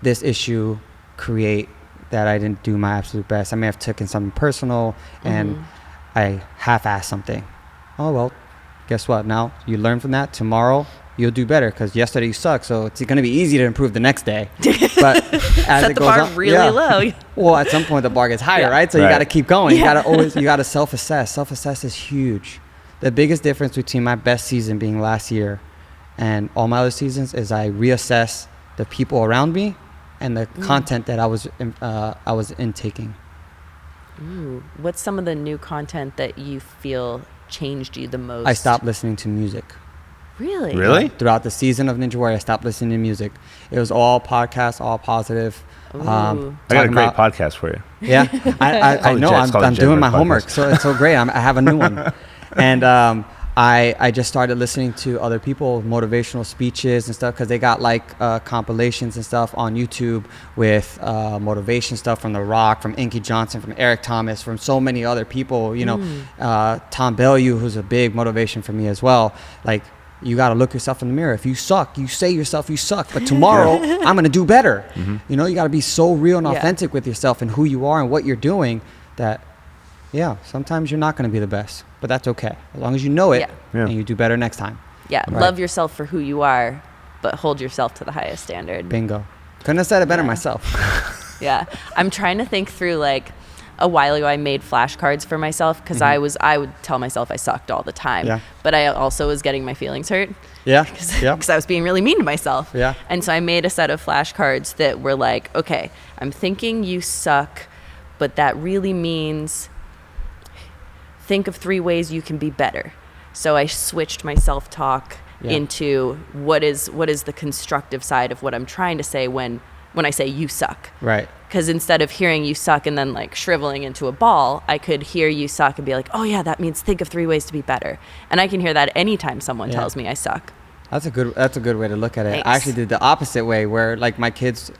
this issue create that I didn't do my absolute best. I may have taken something personal and I half-assed something. Oh, well, guess what? Now you learn from that. Tomorrow you'll do better because yesterday you sucked. So it's going to be easy to improve the next day. But as set it the goes bar on, really low. Well, at some point the bar gets higher, right? So you got to keep going. You got to self-assess. Self-assess is huge. The biggest difference between my best season being last year and all my other seasons is I reassess the people around me and the content that I was intaking. Ooh. What's some of the new content that you feel changed you the most? I stopped listening to music. Really? Really? Throughout the season of Ninja Warrior, I stopped listening to music. It was all podcasts, all positive. Ooh. I got a great podcast for you. Yeah, I know. I'm doing my Jedburgh homework, podcast. so it's so great. I have a new one, and I just started listening to other people, motivational speeches and stuff, because they got like compilations and stuff on YouTube with motivation stuff from The Rock, from Inky Johnson, from Eric Thomas, from so many other people. Tom Bellew, who's a big motivation for me as well. Like, you got to look yourself in the mirror. If you suck, you say yourself you suck. But tomorrow, I'm going to do better. You got to be so real and authentic with yourself and who you are and what you're doing that, sometimes you're not going to be the best. But that's okay. As long as you know it and you do better next time. Yeah, love yourself for who you are, but hold yourself to the highest standard. Bingo. Couldn't have said it better myself. Yeah. I'm trying to think through, like, a while ago I made flashcards for myself because I would tell myself I sucked all the time. Yeah. But I also was getting my feelings hurt. Yeah. Because I was being really mean to myself. Yeah. And so I made a set of flashcards that were like, okay, I'm thinking you suck, but that really means think of 3 ways you can be better. So I switched my self-talk into what is the constructive side of what I'm trying to say when I say you suck. Right. Because instead of hearing you suck and then like shriveling into a ball, I could hear you suck and be like, oh yeah, that means think of 3 ways to be better. And I can hear that anytime someone tells me I suck. That's a good way to look at it. Thanks. I actually did the opposite way, where like my kids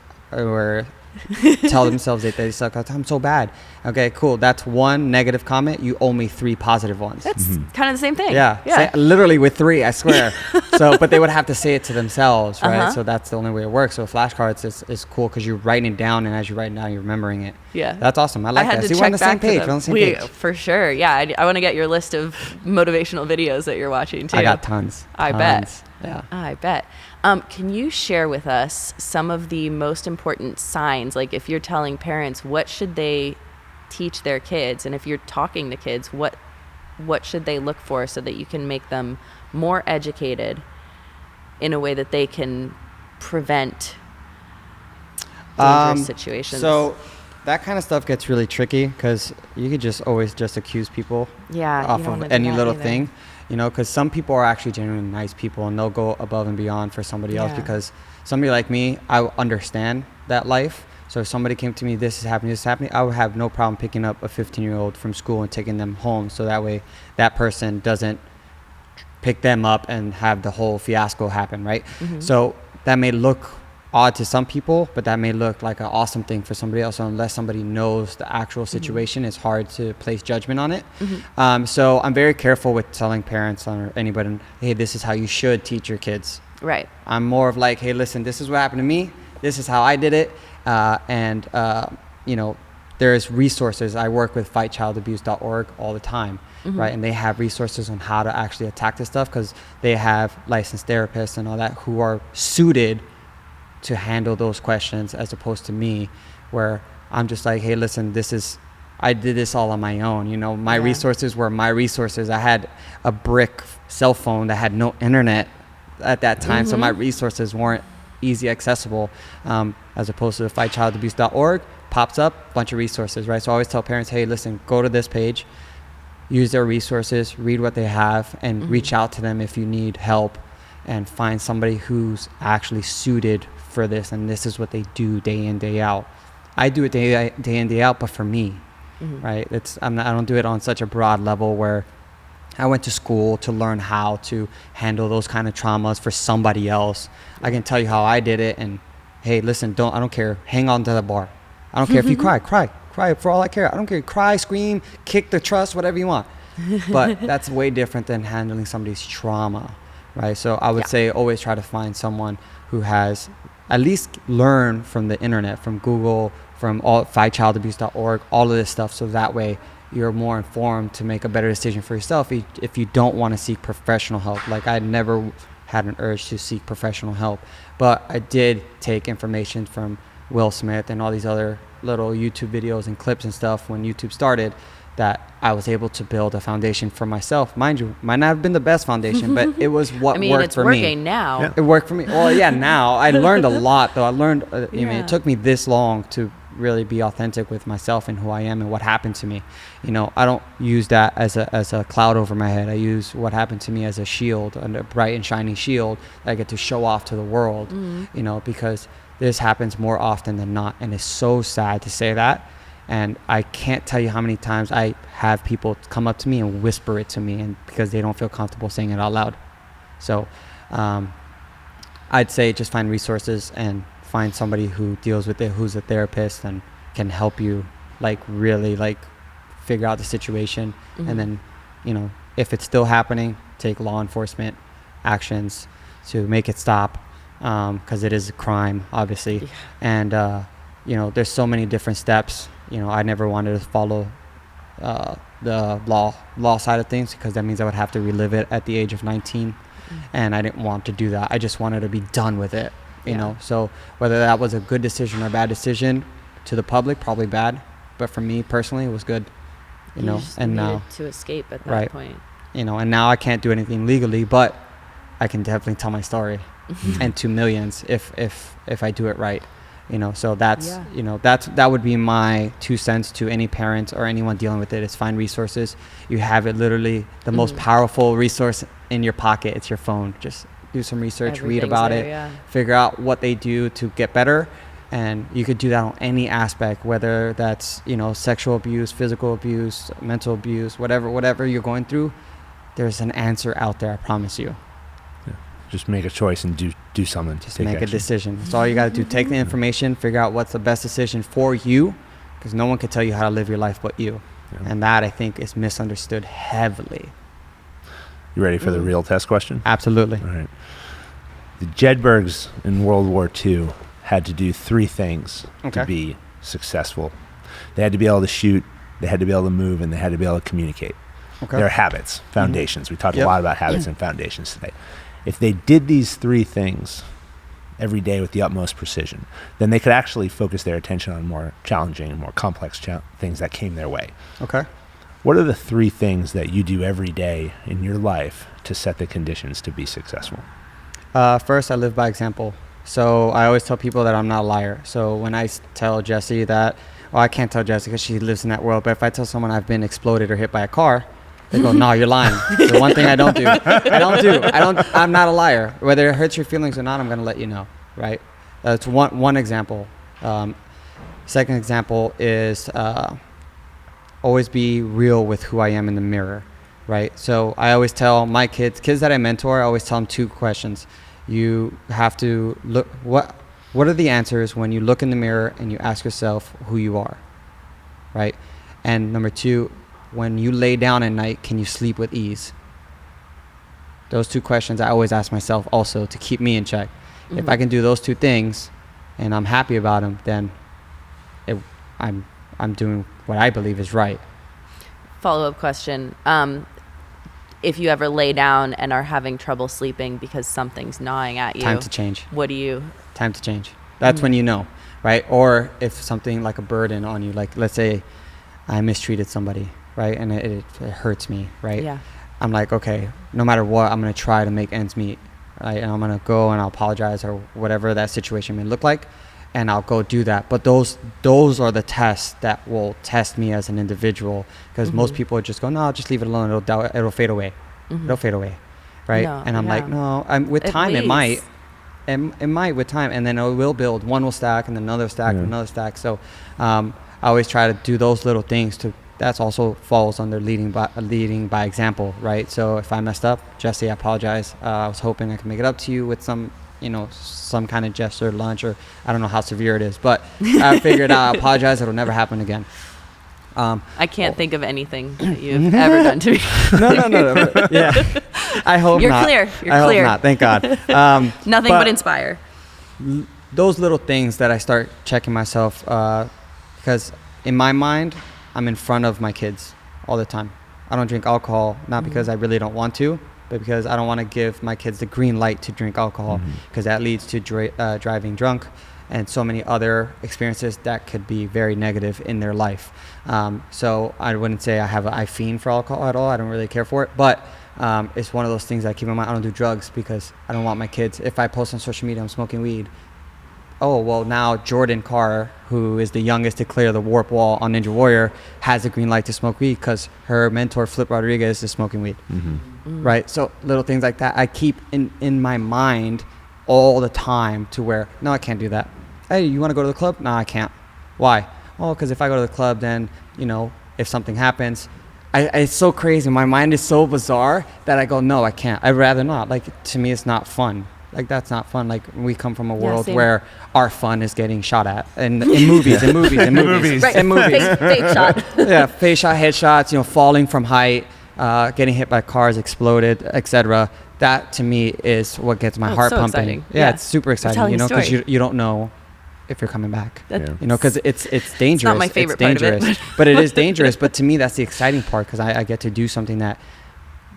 tell themselves that they suck. I'm so bad. Okay, cool. That's 1 negative comment. You owe me 3 positive ones. That's kind of the same thing. Yeah. Literally with 3, I swear. But they would have to say it to themselves, right? So that's the only way it works. So flashcards is cool because you're writing it down, and as you write it down, you're remembering it. Yeah. That's awesome. I like that. To we're on the same page. We're on the same page. For sure. Yeah. I want to get your list of motivational videos that you're watching too. I got tons. I bet. Yeah. I bet. Can you share with us some of the most important signs? Like, if you're telling parents, what should they teach their kids? And if you're talking to kids, what should they look for so that you can make them more educated in a way that they can prevent dangerous situations? So that kind of stuff gets really tricky because you could always accuse people off of any little thing. Because some people are actually genuinely nice people and they'll go above and beyond for somebody else, because somebody like me, I understand that life. So if somebody came to me, this is happening, I would have no problem picking up a 15-year-old from school and taking them home. So that way that person doesn't pick them up and have the whole fiasco happen, right? So that may look odd to some people, but that may look like an awesome thing for somebody else. So unless somebody knows the actual situation, it's hard to place judgment on it. So I'm very careful with telling parents or anybody, hey, this is how you should teach your kids. Right. I'm more of like, hey, listen, this is what happened to me. This is how I did it. There's resources. I work with fightchildabuse.org all the time, right? And they have resources on how to actually attack this stuff because they have licensed therapists and all that who are suited to handle those questions, as opposed to me, where I'm just like, hey, listen, I did this all on my own. You know, my resources were my resources. I had a brick cell phone that had no internet at that time, so my resources weren't easy accessible, as opposed to the fightchildabuse.org pops up, bunch of resources, right? So I always tell parents, hey, listen, go to this page, use their resources, read what they have, and reach out to them if you need help, and find somebody who's actually suited for this, and this is what they do day in, day out. I do it day in, day out, but for me, right? I don't do it on such a broad level where I went to school to learn how to handle those kind of traumas for somebody else. I can tell you how I did it, and hey, listen, I don't care. Hang on to the bar. I don't care if you cry for all I care. I don't care. Cry, scream, kick the truss, whatever you want. But that's way different than handling somebody's trauma, right? So I would say always try to find someone who has at least learned from the internet, from Google, from fightchildabuse.org, all of this stuff. So that way you're more informed to make a better decision for yourself if you don't want to seek professional help. Like, I never had an urge to seek professional help, but I did take information from Will Smith and all these other little YouTube videos and clips and stuff when YouTube started, that I was able to build a foundation for myself. Mind you, might not have been the best foundation, but it was what worked for me. It's working now. Yeah. It worked for me. Well, yeah, now. I learned a lot, though. I learned, I mean, it took me this long to really be authentic with myself and who I am and what happened to me. You know, I don't use that as a cloud over my head. I use what happened to me as a shield, a bright and shiny shield that I get to show off to the world, you know, because this happens more often than not. And it's so sad to say that. And I can't tell you how many times I have people come up to me and whisper it to me, and because they don't feel comfortable saying it out loud. So I'd say just find resources and find somebody who deals with it, who's a therapist and can help you, like, really, like, figure out the situation. And then, you know, if it's still happening, take law enforcement actions to make it stop, because it is a crime, obviously. And you know, there's so many different steps. You know, I never wanted to follow the law side of things, because that means I would have to relive it at the age of 19, and I didn't want to do that. I just wanted to be done with it, you know. So whether that was a good decision or a bad decision to the public, probably bad, but for me personally, it was good, you know. Just and needed now to escape at that point, you know, and now I can't do anything legally, but I can definitely tell my story and to millions if I do it right. You know, so that's, you know, that would be my 2 cents to any parent or anyone dealing with it, is find resources. You have it literally the most powerful resource in your pocket. It's your phone. Just do some research, read about it, figure out what they do to get better. And you could do that on any aspect, whether that's, you know, sexual abuse, physical abuse, mental abuse, whatever you're going through, there's an answer out there, I promise you. Just make a choice and do something. Just make a decision. That's all you got to do. Take the information, figure out what's the best decision for you, because no one can tell you how to live your life but you. And that, I think, is misunderstood heavily. You ready for the real test question? Absolutely. All right. The Jedburghs in World War II had to do 3 things to be successful. They had to be able to shoot, they had to be able to move, and they had to be able to communicate. They're habits, foundations. We talked a lot about habits and foundations today. If they did these 3 things every day with the utmost precision, then they could actually focus their attention on more challenging and more complex things that came their way. What are the 3 things that you do every day in your life to set the conditions to be successful? First, I live by example. So I always tell people that I'm not a liar. So when I tell Jessie that, well, I can't tell Jessie because she lives in that world, but if I tell someone I've been exploded or hit by a car, they go, no, you're lying. The one thing I don't do. I'm not a liar. Whether it hurts your feelings or not, I'm going to let you know, right? That's one example. Second example is always be real with who I am in the mirror, right? So I always tell my kids that I mentor, I always tell them 2 questions. You have to look, what are the answers when you look in the mirror and you ask yourself who you are, right? And number 2, when you lay down at night, can you sleep with ease? Those 2 questions I always ask myself also to keep me in check. If I can do those 2 things and I'm happy about them, then I'm doing what I believe is right. Follow-up question. if you ever lay down and are having trouble sleeping because something's gnawing at you, Time to change. What do you? Time to change. That's when you know, right? Or if something like a burden on you, like let's say I mistreated somebody, right? And it hurts me, right? Yeah. I'm like, okay, no matter what, I'm going to try to make ends meet, right? And I'm going to go and I'll apologize or whatever that situation may look like. And I'll go do that. But those are the tests that will test me as an individual, because most people just go, no, just leave it alone. It'll fade away. It'll fade away, right? No, and I'm like, no. With time, it might. It might with time, and then it will build. One will stack, and then another stack, and another stack. So I always try to do those little things. That's also falls under leading by example, right? So if I messed up, Jessie, I apologize. I was hoping I could make it up to you with some kind of gesture, lunch, or I don't know how severe it is, but I figured out, I apologize, it'll never happen again. I can't think of anything that you've ever done to me. No. Yeah. I hope You're not. clear. You're I clear. hope not. Thank God. Nothing but inspire. Those little things that I start checking myself, because in my mind, I'm in front of my kids all the time. I don't drink alcohol, not because I really don't want to, but because I don't want to give my kids the green light to drink alcohol, because that leads to driving drunk and so many other experiences that could be very negative in their life. So I wouldn't say I fiend for alcohol at all. I don't really care for it, but it's one of those things I keep in mind. I don't do drugs because I don't want my kids, if I post on social media I'm smoking weed, oh, well, now Jordan Carr, who is the youngest to clear the warp wall on Ninja Warrior, has a green light to smoke weed because her mentor, Flip Rodriguez, is smoking weed. Right? So little things like that I keep in my mind all the time, to where, no, I can't do that. Hey, you want to go to the club? No, I can't. Why? Oh, because if I go to the club, then, if something happens, it's so crazy. My mind is so bizarre that I go, no, I can't. I'd rather not. Like, to me, it's not fun. Like, that's not fun. Like, we come from a world where our fun is getting shot at, and in movies, in movies. Right. In movies. Fake shot. Yeah, face shot, headshots, falling from height, getting hit by cars, exploded, etc. That to me is what gets my heart so pumping. exciting. Yeah, it's super exciting, because story. you don't know if you're coming back. Because it's dangerous. It's not my favorite part of it. But it is dangerous. But to me, that's the exciting part, because I get to do something that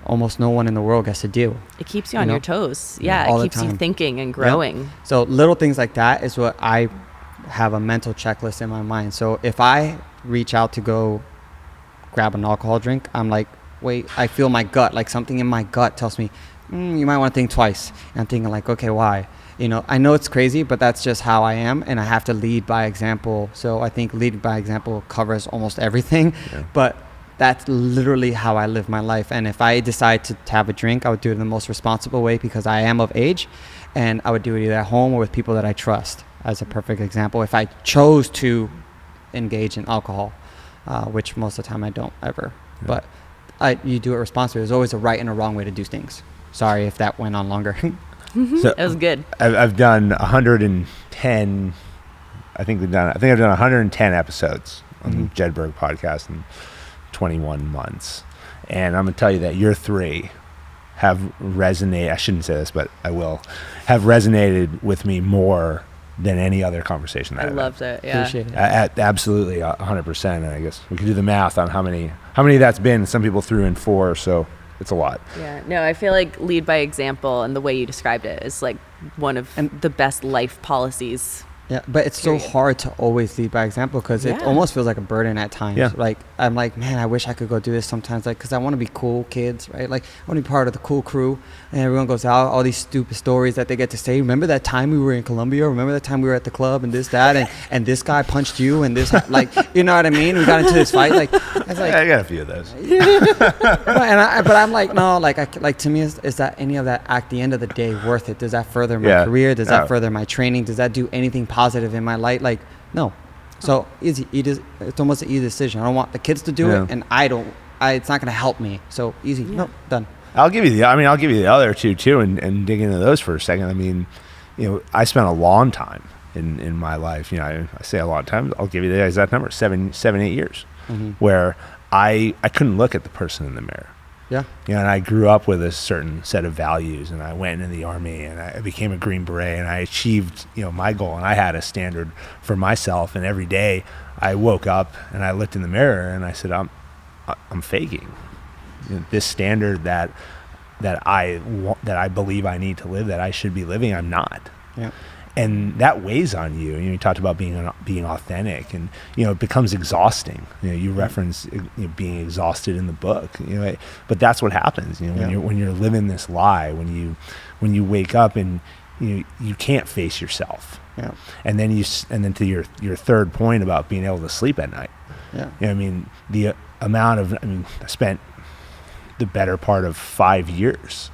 almost no one in the world gets to do. It keeps you on your toes. Yeah, all it the keeps you time. thinking and growing. Yep. So little things like that is what I have a mental checklist in my mind. So if I reach out to go grab an alcohol drink, I'm like, wait, I feel my gut, like something in my gut tells me, you might want to think twice. And I'm thinking like, okay, why? I know it's crazy, but that's just how I am, and I have to lead by example. So I think leading by example covers almost everything, but that's literally how I live my life. And if I decide to have a drink, I would do it in the most responsible way, because I am of age, and I would do it either at home or with people that I trust, as a perfect example. If I chose to engage in alcohol, which most of the time I don't ever, but you do it responsibly. There's always a right and a wrong way to do things. Sorry if that went on longer. So That was good. I've done 110. I think I've done 110 episodes on the Jedburgh podcast in 21 months, and I'm gonna tell you that your three have resonated. I shouldn't say this, but I will. Have resonated with me more than any other conversation that I I've loved had. it. Yeah. Appreciate it. Absolutely 100%. And I guess we can do the math on how many that's been. Some people threw in 4, so it's a lot. Yeah. No, I feel like lead by example, and the way you described it is like one of the best life policies. Yeah, but it's so hard to always lead by example, because it almost feels like a burden at times. Yeah. Like, I'm like, man, I wish I could go do this sometimes, like, because I want to be cool kids, right? Like, I want to be part of the cool crew, and everyone goes out, all these stupid stories that they get to say. Remember that time we were in Colombia? Remember that time we were at the club, and this, that, and this guy punched you, and this, like, you know what I mean? We got into this fight. Like, it's like, I got a few of those. but I'm like, no, like to me, is that any of that at the end of the day worth it? Does that further my career? Does that further my training? Does that do anything positive in my life? Like, no. So easy. It's almost an easy decision. I don't want the kids to do it, and it's not going to help me. So easy. No, done. I'll give you the other two too, and dig into those for a second. I mean, I spent a long time in my life. I say a long time. I'll give you the exact number: 7, 8 years, where I couldn't look at the person in the mirror. Yeah. And I grew up with a certain set of values, and I went into the Army, and I became a Green Beret, and I achieved, my goal, and I had a standard for myself. And every day I woke up and I looked in the mirror and I said, I'm faking. this standard that I believe I need to live, that I should be living, I'm not. Yeah. And that weighs on you. You talked about being authentic, and it becomes exhausting. You reference being exhausted in the book. But that's what happens. When you're living this lie, when you wake up and you can't face yourself. Yeah. And then to your third point about being able to sleep at night. Yeah. The amount of I spent the better part of 5 years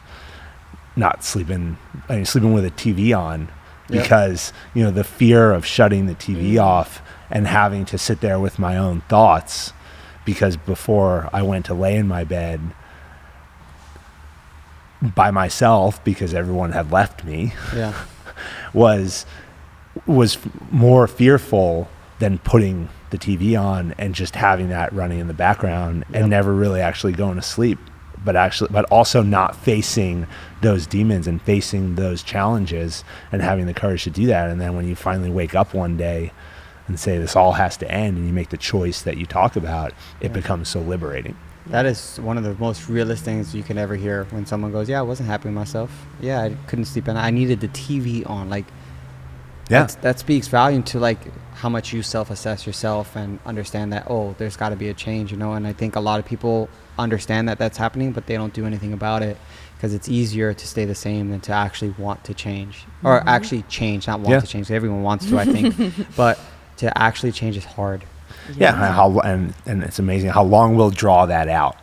not sleeping. Sleeping with a TV on. Because the fear of shutting the TV off and having to sit there with my own thoughts, because before I went to lay in my bed by myself because everyone had left me, was more fearful than putting the TV on and just having that running in the background and never really actually going to sleep. But also not facing those demons and facing those challenges and having the courage to do that. And then when you finally wake up one day and say this all has to end, and you make the choice that you talk about, it becomes so liberating. That is one of the most realist things you can ever hear, when someone goes, I wasn't happy with myself. I couldn't sleep, and I needed the TV on. That speaks volume to how much you self-assess yourself and understand that, there's got to be a change, and I think a lot of people understand that that's happening, but they don't do anything about it, because it's easier to stay the same than to actually want to change, or actually change, not want to change. Everyone wants to, I think, but to actually change is hard. And it's amazing how long we'll draw that out.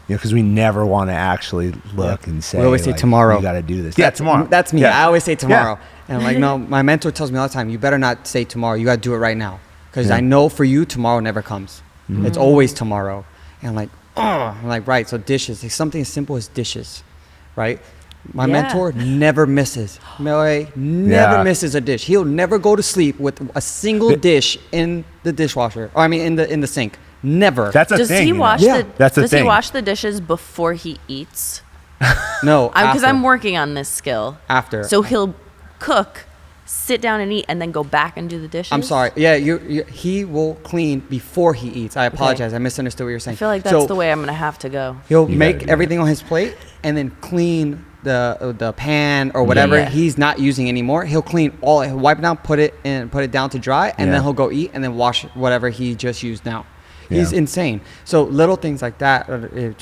Because we never want to actually look and say, we always say tomorrow. You got to do this. Tomorrow. That's me. I always say tomorrow. And I'm like, no, my mentor tells me all the time, you better not say tomorrow. You got to do it right now. Because I know for you, tomorrow never comes. It's always tomorrow. And I'm like, right. So dishes, something as simple as dishes, right? My mentor never misses. Never misses a dish. He'll never go to sleep with a single dish in the dishwasher. Or in the sink. Never. That's a thing. Does he wash the dishes before he eats? No. Because I'm working on this skill. After. So he'll cook, sit down and eat, and then go back and do the dishes? I'm sorry. He will clean before he eats. I apologize. I misunderstood what you were saying. I feel like that's the way I'm going to have to go. He'll make everything on his plate and then clean the pan or whatever he's not using anymore. He'll clean all, he'll wipe it down, put it down to dry, and then he'll go eat and then wash whatever he just used now. He's insane. So little things like that,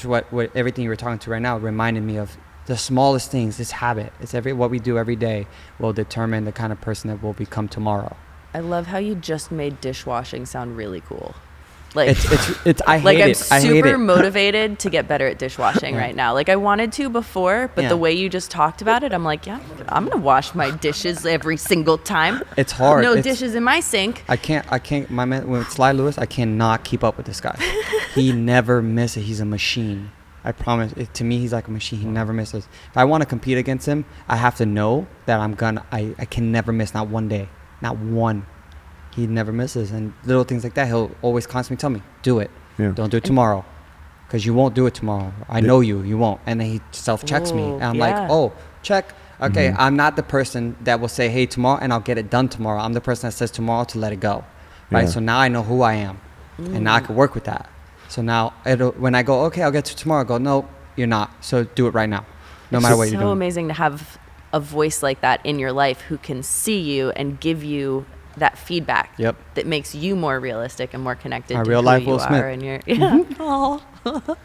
what everything you were talking to right now reminded me of. The smallest things, this habit, what we do every day will determine the kind of person that we'll become tomorrow. I love how you just made dishwashing sound really cool. I hate it. I'm super motivated to get better at dishwashing right now. I wanted to before, but the way you just talked about it, I'm like, I'm gonna wash my dishes every single time. It's hard. No dishes in my sink. I can't. My man, with Sly Lewis, I cannot keep up with this guy. He never misses. He's a machine. I promise. To me, he's like a machine. He never misses. If I want to compete against him, I have to know that I can never miss, not one day, not one. He never misses. And little things like that, he'll always constantly tell me, do it. Don't do it tomorrow, because you won't do it tomorrow. I know you won't. And then he self-checks me. And I'm like, check. Okay, I'm not the person that will say, hey, tomorrow, and I'll get it done tomorrow. I'm the person that says tomorrow to let it go. Right? So now I know who I am. And now I can work with that. So now, when I go, okay, I'll get to tomorrow, I go, no, you're not. So do it right now, no matter what you're doing. It's so amazing to have a voice like that in your life who can see you and give you that feedback that makes you more realistic and more connected to real who life you Will are. Smith.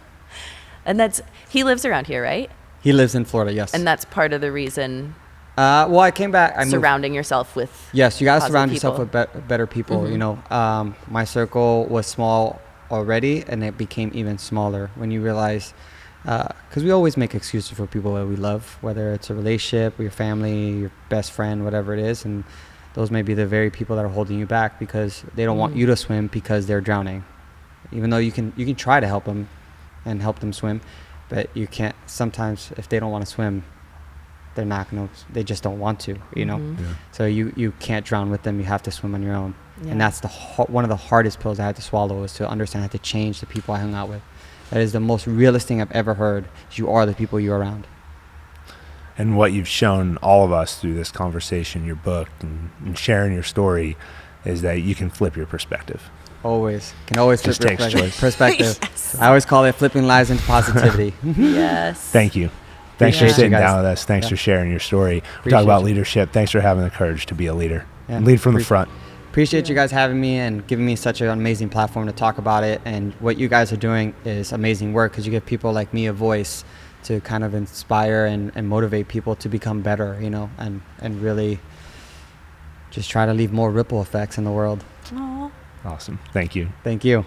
And and he lives around here, right? He lives in Florida, yes. And that's part of the reason. Well, I came back. Surrounding yourself with Yes, you got to surround yourself with better people. My circle was small already, and it became even smaller when you realize, because we always make excuses for people that we love, whether it's a relationship, your family, your best friend, whatever it is, and those may be the very people that are holding you back because they don't want you to swim because they're drowning, even though you can try to help them and help them swim, but you can't. Sometimes if they don't want to swim, they're not gonna. They just don't want to, So you can't drown with them. You have to swim on your own. And that's one of the hardest pills I had to swallow, is to understand I had to change the people I hung out with. That is the most realist thing I've ever heard. You are the people you're around. And what you've shown all of us through this conversation, your book, and sharing your story, is that you can flip your perspective. Always. Can always Just flip takes perspective. Yes. I always call it flipping lives into positivity. Yes. Thank you. Thanks for Appreciate sitting you guys. down with us. Thanks Yeah. for sharing your story. We Appreciate talk about you. leadership. Thanks for having the courage to be a leader. Yeah. And lead from the front. Appreciate you guys having me and giving me such an amazing platform to talk about it. And what you guys are doing is amazing work because you give people like me a voice to kind of inspire and motivate people to become better, you know, and really just try to leave more ripple effects in the world. Aw. Awesome. Thank you. Thank you.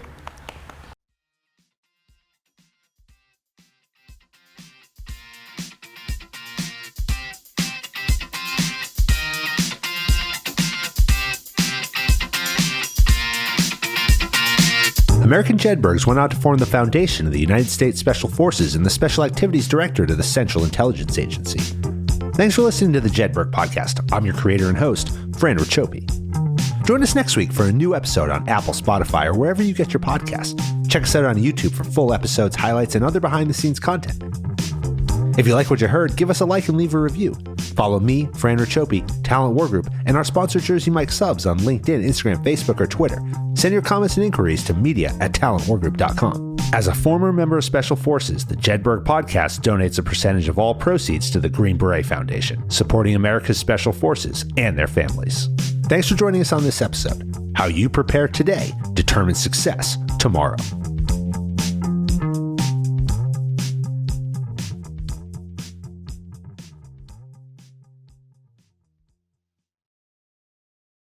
American Jedburghs went on to form the foundation of the United States Special Forces and the Special Activities Directorate of the Central Intelligence Agency. Thanks for listening to the Jedburgh Podcast. I'm your creator and host, Fran Racioppi. Join us next week for a new episode on Apple, Spotify, or wherever you get your podcasts. Check us out on YouTube for full episodes, highlights, and other behind-the-scenes content. If you like what you heard, give us a like and leave a review. Follow me, Fran Racioppi, Talent War Group, and our sponsor Jersey Mike Subs on LinkedIn, Instagram, Facebook, or Twitter. Send your comments and inquiries to media@talentwargroup.com. As a former member of Special Forces, the Jedburgh Podcast donates a percentage of all proceeds to the Green Beret Foundation, supporting America's Special Forces and their families. Thanks for joining us on this episode. How you prepare today determines success tomorrow.